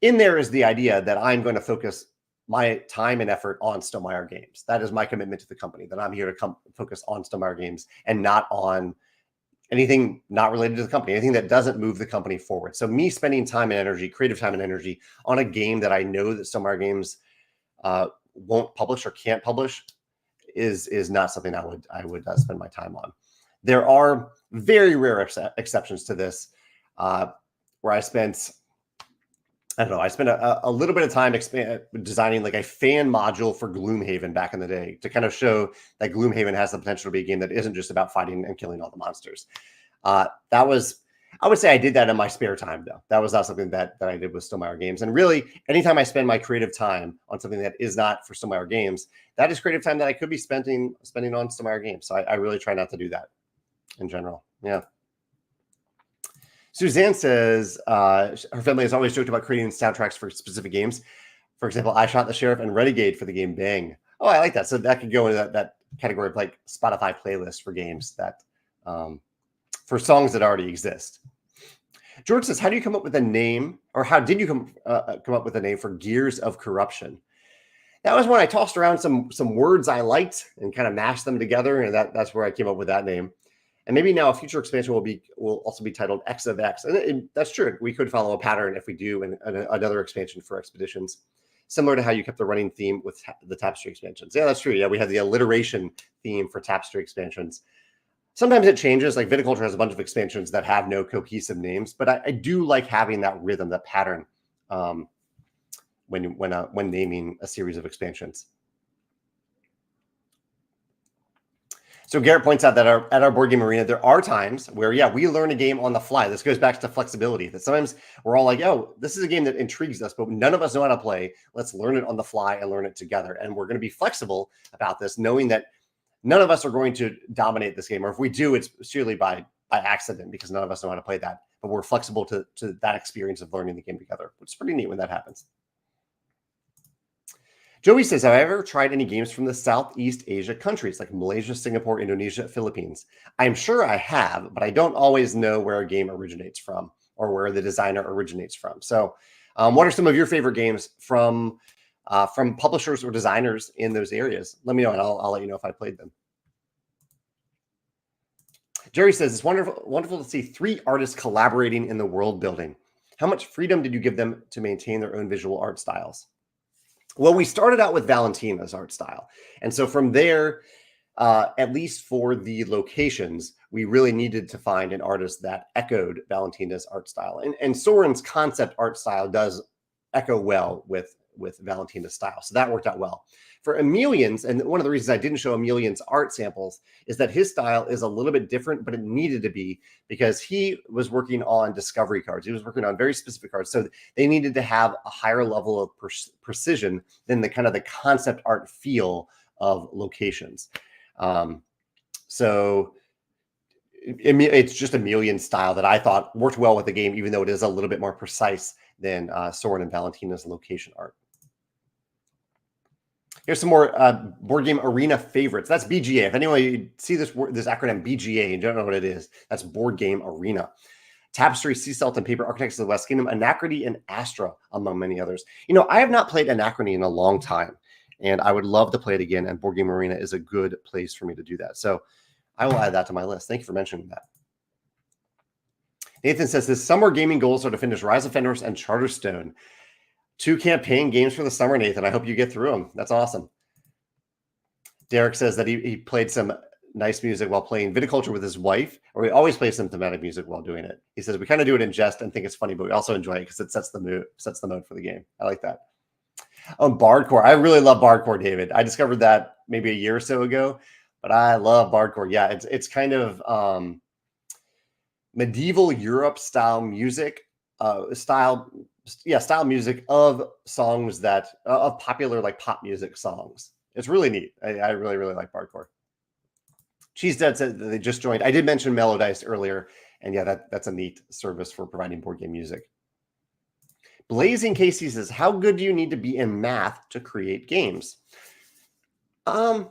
in there is the idea that I'm going to focus my time and effort on Stonemaier Games. That is my commitment to the company, that I'm here to focus on Stonemaier Games and not on anything not related to the company, anything that doesn't move the company forward. So me spending time and energy, creative time and energy on a game that I know that Stonemaier Games won't publish or can't publish is not something I would spend my time on. There are very rare exceptions to this, where I spent a little bit of time designing like a fan module for Gloomhaven back in the day to kind of show that Gloomhaven has the potential to be a game that isn't just about fighting and killing all the monsters. I would say I did that in my spare time, though. That was not something that I did with Stonemaier Games. And really, anytime I spend my creative time on something that is not for Stonemaier Games, that is creative time that I could be spending on Stonemaier Games. So I really try not to do that in general. Yeah. Suzanne says her family has always joked about creating soundtracks for specific games. For example, I Shot the Sheriff and Renegade for the game Bang. Oh, I like that. So that could go into that category of like Spotify playlist for games that for songs that already exist. George says, how do you come up with a name, or how did you come up with a name for Gears of Corruption? That was when I tossed around some words I liked and kind of mashed them together, and that's where I came up with that name. And maybe now a future expansion will also be titled X of X, and that's true. We could follow a pattern if we do another expansion for expeditions, similar to how you kept the running theme with the Tapestry expansions. Yeah, that's true. Yeah, we have the alliteration theme for Tapestry expansions. Sometimes it changes. Like Viticulture has a bunch of expansions that have no cohesive names, but I do like having that rhythm, that pattern. When naming a series of expansions. So Garrett points out that at our board game arena, there are times where, yeah, we learn a game on the fly. This goes back to flexibility, that sometimes we're all like, oh, this is a game that intrigues us, but none of us know how to play. Let's learn it on the fly and learn it together. And we're going to be flexible about this, knowing that none of us are going to dominate this game. Or if we do, it's surely by accident, because none of us know how to play that. But we're flexible to that experience of learning the game together, which is pretty neat when that happens. Joey says, have I ever tried any games from the Southeast Asia countries like Malaysia, Singapore, Indonesia, Philippines? I'm sure I have, but I don't always know where a game originates from or where the designer originates from. So what are some of your favorite games from publishers or designers in those areas? Let me know, and I'll let you know if I played them. Jerry says, it's wonderful to see 3 artists collaborating in the world building. How much freedom did you give them to maintain their own visual art styles? Well, we started out with Valentina's art style. And so from there, at least for the locations, we really needed to find an artist that echoed Valentina's art style. And Soren's concept art style does echo well with Valentina's style. So that worked out well. For Emilian's, and one of the reasons I didn't show Emilian's art samples is that his style is a little bit different, but it needed to be, because he was working on discovery cards. He was working on very specific cards. So they needed to have a higher level of precision than the kind of the concept art feel of locations. So it's just Emilian's style that I thought worked well with the game, even though it is a little bit more precise than Soren and Valentina's location art. Here's some more board game arena favorites. That's BGA. If anyone you see this acronym BGA and don't know what it is, that's board game arena. Tapestry, Sea Salt, and Paper Architects of the West Kingdom, Anachrony, and Astra, among many others. You know, I have not played Anachrony in a long time, and I would love to play it again, and Board Game Arena is a good place for me to do that. So I will add that to my list. Thank you for mentioning that. Nathan says, this summer gaming goals are to finish Rise of Fenris and Charterstone. 2 campaign games for the summer, Nathan. I hope you get through them. That's awesome. Derek says that he played some nice music while playing Viticulture with his wife, or he always plays some thematic music while doing it. He says, we kind of do it in jest and think it's funny, but we also enjoy it because it sets the mode for the game. I like that. Oh, Bardcore. I really love Bardcore, David. I discovered that maybe a year or so ago, but I love Bardcore. Yeah, it's kind of medieval Europe style music, style music of songs that of popular like pop music songs. It's really neat. I really, really like Bardcore. Cheese Dead said that they just joined. I did mention Melodice earlier, and yeah, that's a neat service for providing board game music. Blazing Casey says, how good do you need to be in math to create games? I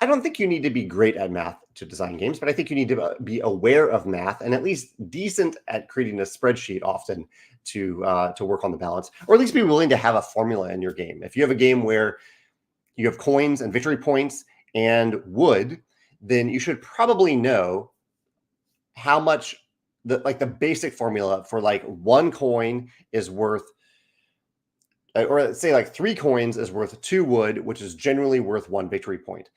don't think you need to be great at math to design games, but I think you need to be aware of math and at least decent at creating a spreadsheet often to work on the balance, or at least be willing to have a formula in your game. If you have a game where you have coins and victory points and wood, then you should probably know how much the basic formula for like 1 coin is worth, or let's say like 3 coins is worth 2 wood, which is generally worth 1 victory point.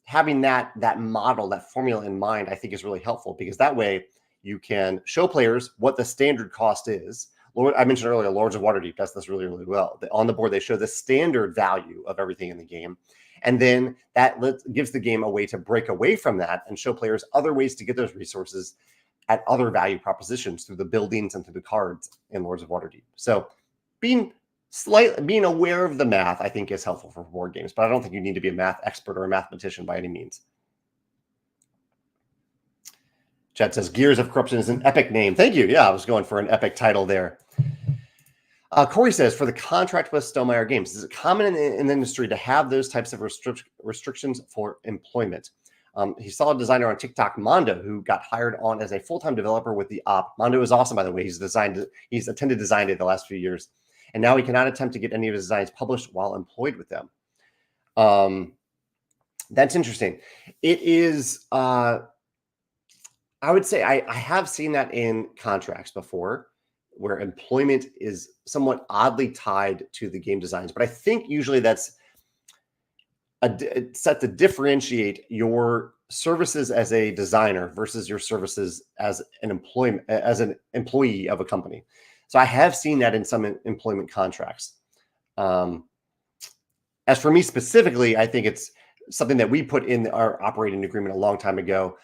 Having that model, that formula in mind, I think is really helpful, because that way you can show players what the standard cost is. I mentioned earlier, Lords of Waterdeep does this really, really well. On the board, they show the standard value of everything in the game. And then that gives the game a way to break away from that and show players other ways to get those resources at other value propositions through the buildings and through the cards in Lords of Waterdeep. So being aware of the math, I think, is helpful for board games, but I don't think you need to be a math expert or a mathematician by any means. Chad says, Gears of Corruption is an epic name. Thank you. Yeah, I was going for an epic title there. Corey says, for the contract with Stonemaier Games, is it common in the industry to have those types of restrictions for employment? He saw a designer on TikTok, Mondo, who got hired on as a full-time developer with the op. Mondo is awesome, by the way. He's attended Design Day the last few years. and now he cannot attempt to get any of his designs published while employed with them. That's interesting. It is, I would say I have seen that in contracts before, where employment is somewhat oddly tied to the game designs. But I think usually that's set to differentiate your services as a designer versus your services as an employee of a company. So I have seen that in some employment contracts. As for me specifically, I think it's something that we put in our operating agreement a long time ago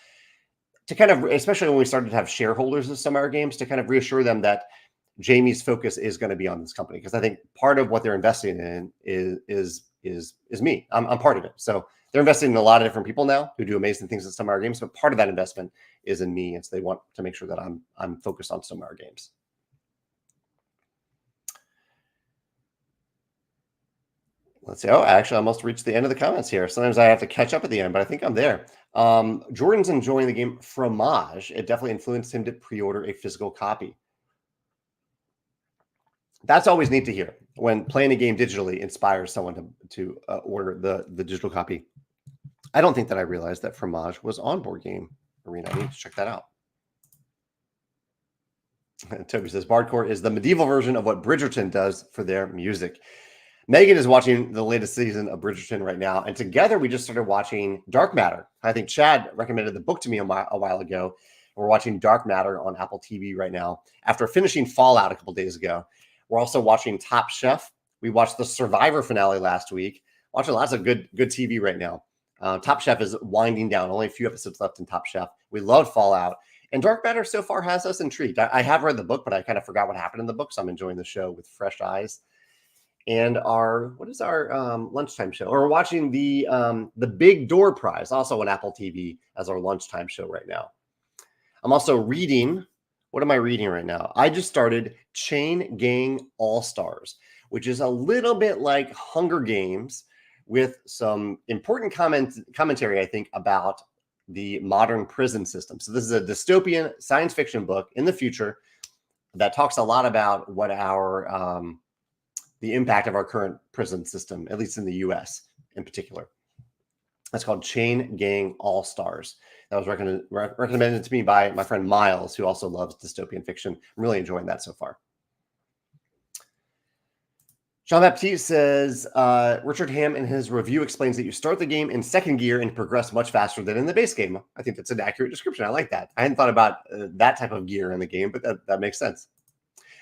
to kind of, especially when we started to have shareholders of Stonemaier Games, to kind of reassure them that Jamey's focus is going to be on this company, because I think part of what they're investing in is me. I'm part of it. So they're investing in a lot of different people now who do amazing things at Stonemaier Games, but part of that investment is in me, and so they want to make sure that I'm focused on Stonemaier Games. Let's see. Oh, actually, I almost reached the end of the comments here. Sometimes I have to catch up at the end, but I think I'm there. Jordan's enjoying the game Fromage. It definitely influenced him to pre-order a physical copy. That's always neat to hear, when playing a game digitally inspires someone to order the digital copy. I don't think that I realized that Fromage was on Board Game Arena. I need to check that out. Toby says Bardcore is the medieval version of what Bridgerton does for their music. Megan is watching the latest season of Bridgerton right now, and together we just started watching Dark Matter. I think Chad recommended the book to me a while ago. We're watching Dark Matter on Apple TV right now after finishing Fallout a couple days ago. We're also watching Top Chef. We watched the Survivor finale last week. Watching lots of good TV right now. Top Chef is winding down. Only a few episodes left in Top Chef. We love Fallout. And Dark Matter so far has us intrigued. I have read the book, but I kind of forgot what happened in the book, so I'm enjoying the show with fresh eyes. And what is our lunchtime show? Or we're watching the Big Door Prize, also on Apple TV, as our lunchtime show right now. I'm also reading. What am I reading right now? I just started Chain Gang All-Stars, which is a little bit like Hunger Games with some important commentary, I think, about the modern prison system. So this is a dystopian science fiction book in the future that talks a lot about what our the impact of our current prison system, at least in the U.S. in particular. That's called Chain Gang All-Stars. That was recommended to me by my friend Miles, who also loves dystopian fiction. I'm really enjoying that so far. Jean-Baptiste says, Richard Ham in his review explains that you start the game in second gear and progress much faster than in the base game. I think that's an accurate description. I like that. I hadn't thought about that type of gear in the game, but that makes sense.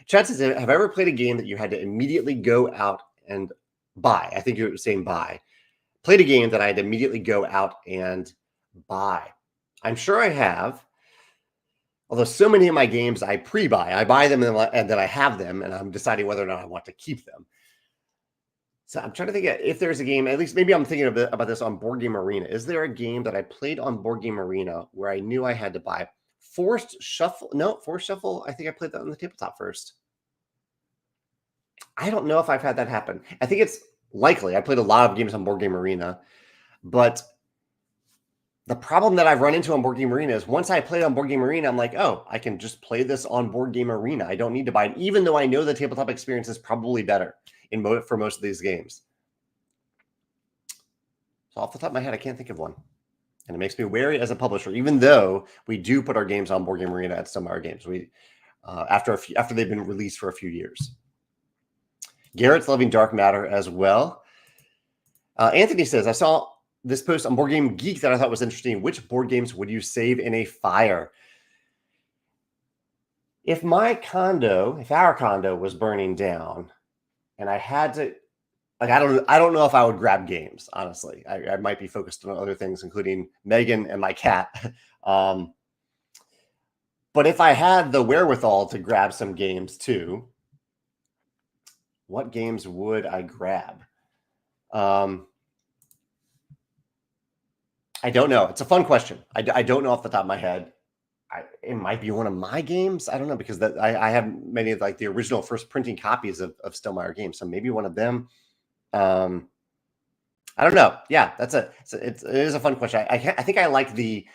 Chad says, have I ever played a game that you had to immediately go out and buy? I think you're saying buy. Played a game that I had to immediately go out and buy. I'm sure I have. Although so many of my games I pre-buy. I buy them and then I have them, and I'm deciding whether or not I want to keep them. So I'm trying to think if there's a game, at least maybe I'm thinking about this on Board Game Arena. Is there a game that I played on Board Game Arena where I knew I had to buy? Forced Shuffle? No, Forced Shuffle. I think I played that on the tabletop first. I don't know if I've had that happen. I think it's likely. I played a lot of games on Board Game Arena, but the problem that I've run into on Board Game Arena is once I play it on Board Game Arena, I'm like, oh, I can just play this on Board Game Arena. I don't need to buy it, even though I know the tabletop experience is probably better for most of these games. So off the top of my head, I can't think of one. And it makes me wary as a publisher, even though we do put our games on Board Game Arena at Stonemaier Games. We after they've been released for a few years. Garrett's loving Dark Matter as well. Anthony says, I saw this post on Board Game Geek that I thought was interesting. Which board games would you save in a fire? If our condo was burning down and I had to, like, I don't know if I would grab games, honestly. I might be focused on other things, including Megan and my cat. But if I had the wherewithal to grab some games too, what games would I grab? I don't know. It's a fun question. I don't know off the top of my head. It might be one of my games. I don't know, because I have many of like the original first printing copies of Stonemaier Games. So maybe one of them. I don't know. Yeah, it is a fun question. I think I like the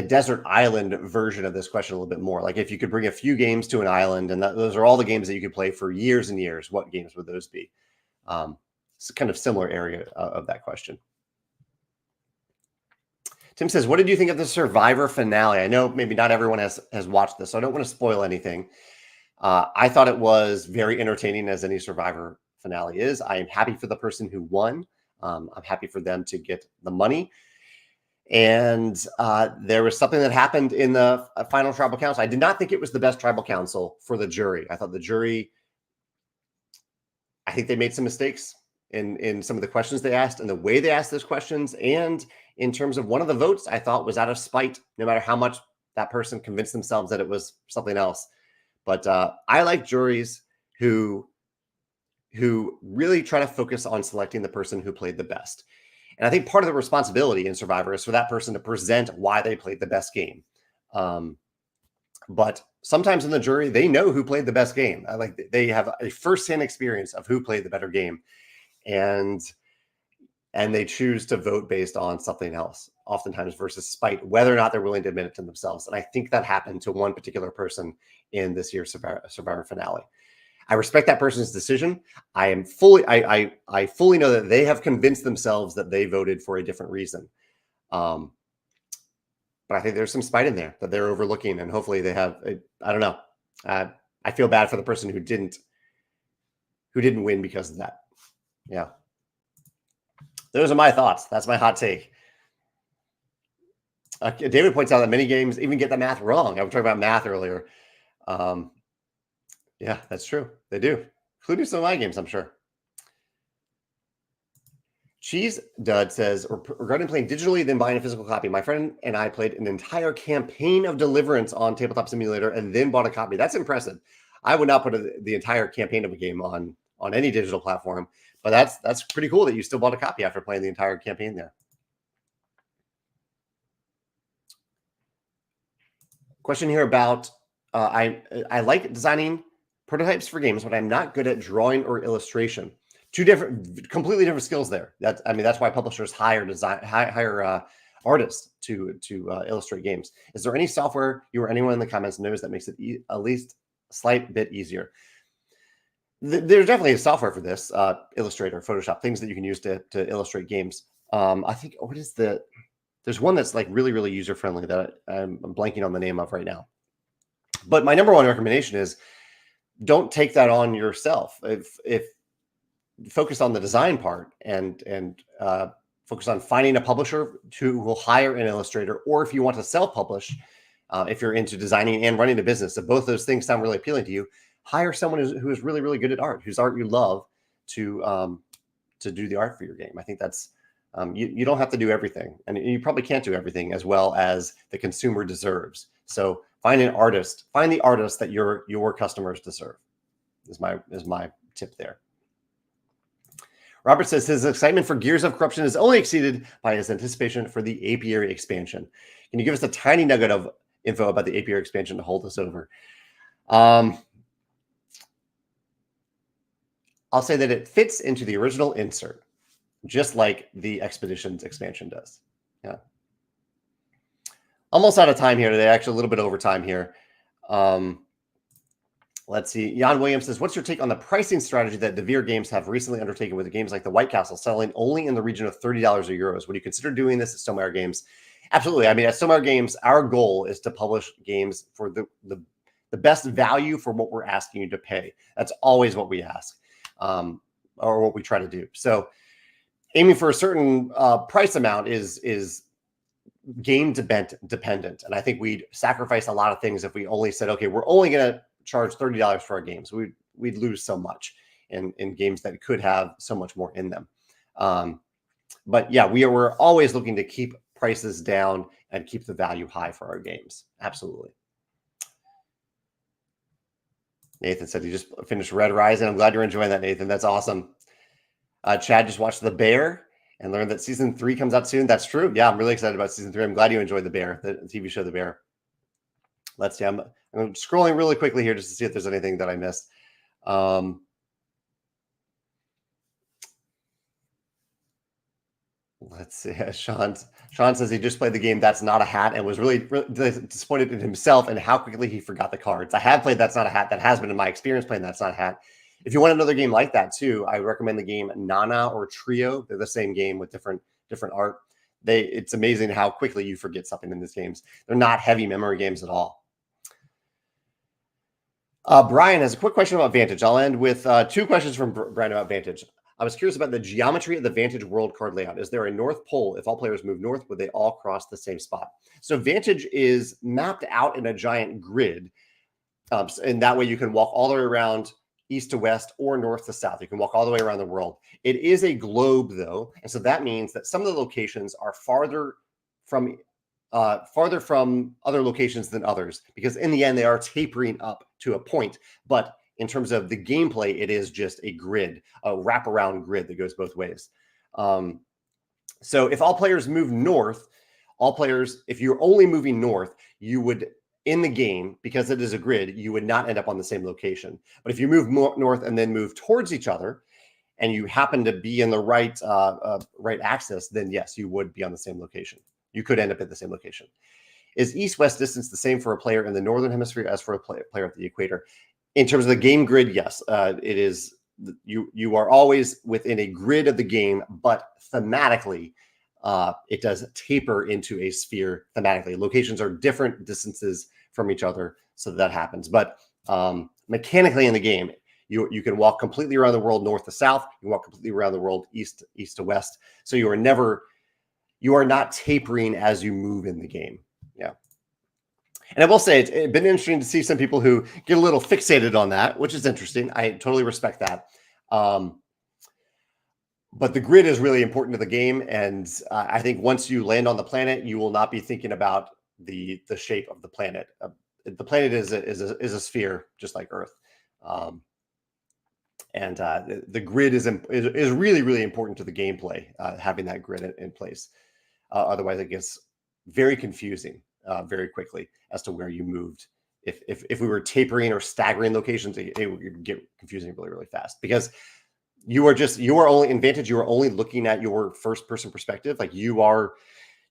desert island version of this question a little bit more. Like if you could bring a few games to an island and those are all the games that you could play for years and years, what games would those be? It's a kind of similar area of that question. Tim says, what did you think of the Survivor finale? I know maybe not everyone has watched this, so I don't want to spoil anything. I thought it was very entertaining, as any Survivor finale is. I am happy for the person who won. I'm happy for them to get the money. And there was something that happened in the final tribal council. I did not think it was the best tribal council for the jury. I thought the jury, I think they made some mistakes in some of the questions they asked and the way they asked those questions. And in terms of one of the votes, I thought was out of spite, no matter how much that person convinced themselves that it was something else. But I like juries who really try to focus on selecting the person who played the best. And I think part of the responsibility in Survivor is for that person to present why they played the best game. But sometimes in the jury, they know who played the best game. Like they have a firsthand experience of who played the better game. And they choose to vote based on something else, oftentimes versus spite, whether or not they're willing to admit it to themselves. And I think that happened to one particular person in this year's Survivor finale. I respect that person's decision. I fully know that they have convinced themselves that they voted for a different reason. But I think there's some spite in there that they're overlooking, and hopefully they have. I don't know. I feel bad for the person who didn't win because of that. Yeah. Those are my thoughts. That's my hot take. David points out that many games even get the math wrong. I was talking about math earlier. Yeah, that's true. They do, including some of my games, I'm sure. Cheese Dud says, regarding playing digitally, then buying a physical copy, my friend and I played an entire campaign of Deliverance on Tabletop Simulator and then bought a copy. That's impressive. I would not put the entire campaign of a game on any digital platform, but that's pretty cool that you still bought a copy after playing the entire campaign there. Question here about I like designing prototypes for games, but I'm not good at drawing or illustration. Two completely different skills there. That's why publishers hire artists to illustrate games. Is there any software you or anyone in the comments knows that makes it at least a slight bit easier? There's definitely a software for this, Illustrator, Photoshop, things that you can use to illustrate games. I think there's one that's like really, really user friendly that I'm blanking on the name of right now. But my number one recommendation is don't take that on yourself. If focus on the design part and focus on finding a publisher who will hire an illustrator, or if you want to self-publish, if you're into designing and running a business, if both those things sound really appealing to you, hire someone who is really, really good at art, whose art you love, to do the art for your game. I think that's you don't have to do everything, and you probably can't do everything as well as the consumer deserves. So find the artist that your customers deserve. Is my tip there. Robert says his excitement for Gears of Corruption is only exceeded by his anticipation for the apiary expansion. Can you give us a tiny nugget of info about the apiary expansion to hold us over? I'll say that it fits into the original insert, just like the Expeditions expansion does. Yeah. Almost out of time here today, actually a little bit over time here. Let's see. Jan Williams says, what's your take on the pricing strategy that Devere Games have recently undertaken with the games like the White Castle selling only in the region of $30 or euros? Would you consider doing this at Stonemaier Games? Absolutely. I mean, at Stonemaier Games, our goal is to publish games for the best value for what we're asking you to pay. That's always what we ask, or what we try to do. So aiming for a certain price amount is game dependent. And I think we'd sacrifice a lot of things if we only said, okay, we're only going to charge $30 for our games. We'd lose so much in games that could have so much more in them. But yeah, we're always looking to keep prices down and keep the value high for our games. Absolutely. Nathan said he just finished Red Rising. I'm glad you're enjoying that, Nathan. That's awesome. Chad just watched The Bear and learned that season 3 comes out soon. That's true. Yeah, I'm really excited about season 3. I'm glad you enjoyed The Bear, the TV show The Bear. Let's see. I'm scrolling really quickly here just to see if there's anything that I missed. Let's see. Sean says he just played the game That's Not a Hat and was really disappointed in himself and how quickly he forgot the cards. I have played That's Not a Hat. That has been in my experience playing That's Not a Hat. If you want another game like that too, I recommend the game Nana or Trio. They're the same game with different art. It's amazing how quickly you forget something in these games. They're not heavy memory games at all. Brian has a quick question about Vantage. I'll end with 2 questions from Brian about Vantage. I was curious about the geometry of the Vantage world card layout. Is there a north pole? If all players move north, would they all cross the same spot? So Vantage is mapped out in a giant grid. And that way you can walk all the way around east to west or north to south. You can walk all the way around the world. It is a globe, though. And so that means that some of the locations are farther from other locations than others, because in the end, they are tapering up to a point. But in terms of the gameplay, it is just a grid, a wraparound grid that goes both ways. So if all players move north, if you're only moving north, you would, in the game, because it is a grid, you would not end up on the same location. But if you move north and then move towards each other, and you happen to be in the right axis, then yes, you would be on the same location. You could end up at the same location. Is east-west distance the same for a player in the northern hemisphere as for a player at the equator? In terms of the game grid, yes, it is. You are always within a grid of the game, but thematically, it does taper into a sphere thematically. Locations are different distances from each other, so that happens. But mechanically in the game, you can walk completely around the world north to south. You walk completely around the world east to west. So you are not tapering as you move in the game. Yeah. And I will say it's been interesting to see some people who get a little fixated on that, which is interesting. I totally respect that. But the grid is really important to the game. And I think once you land on the planet, you will not be thinking about the shape of the planet. The planet is a sphere, just like Earth. And the grid is really, really important to the gameplay, having that grid in place. Otherwise, it gets very confusing very quickly as to where you moved. If we were tapering or staggering locations, it would get confusing really, really fast, because you are only in Vantage. You are only looking at your first person perspective. Like you are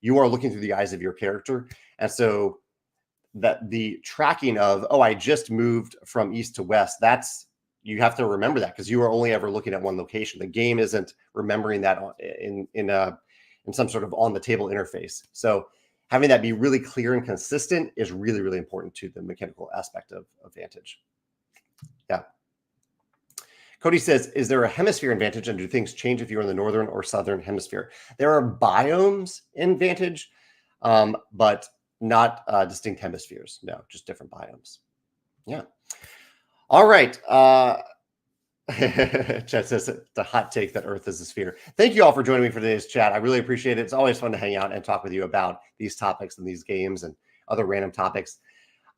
looking through the eyes of your character. And so that the tracking of, oh, I just moved from east to west, you have to remember that, because you are only ever looking at one location. The game isn't remembering that in some sort of on the table interface. So having that be really clear and consistent is really, really important to the mechanical aspect of Vantage. Yeah. Cody says, is there a hemisphere in Vantage, and do things change if you're in the northern or southern hemisphere? There are biomes in Vantage, but not distinct hemispheres. No, just different biomes. Yeah. All right. Chet says the hot take that Earth is a sphere. Thank you all for joining me for today's chat. I really appreciate it. It's always fun to hang out and talk with you about these topics and these games and other random topics.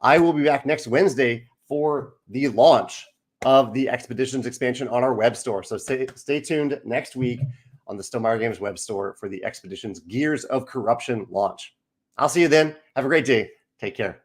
I will be back next Wednesday for the launch of the Expeditions expansion on our web store. So stay tuned next week on the Stonemaier Games web store for the Expeditions Gears of Corruption launch. I'll see you then. Have a great day. Take care.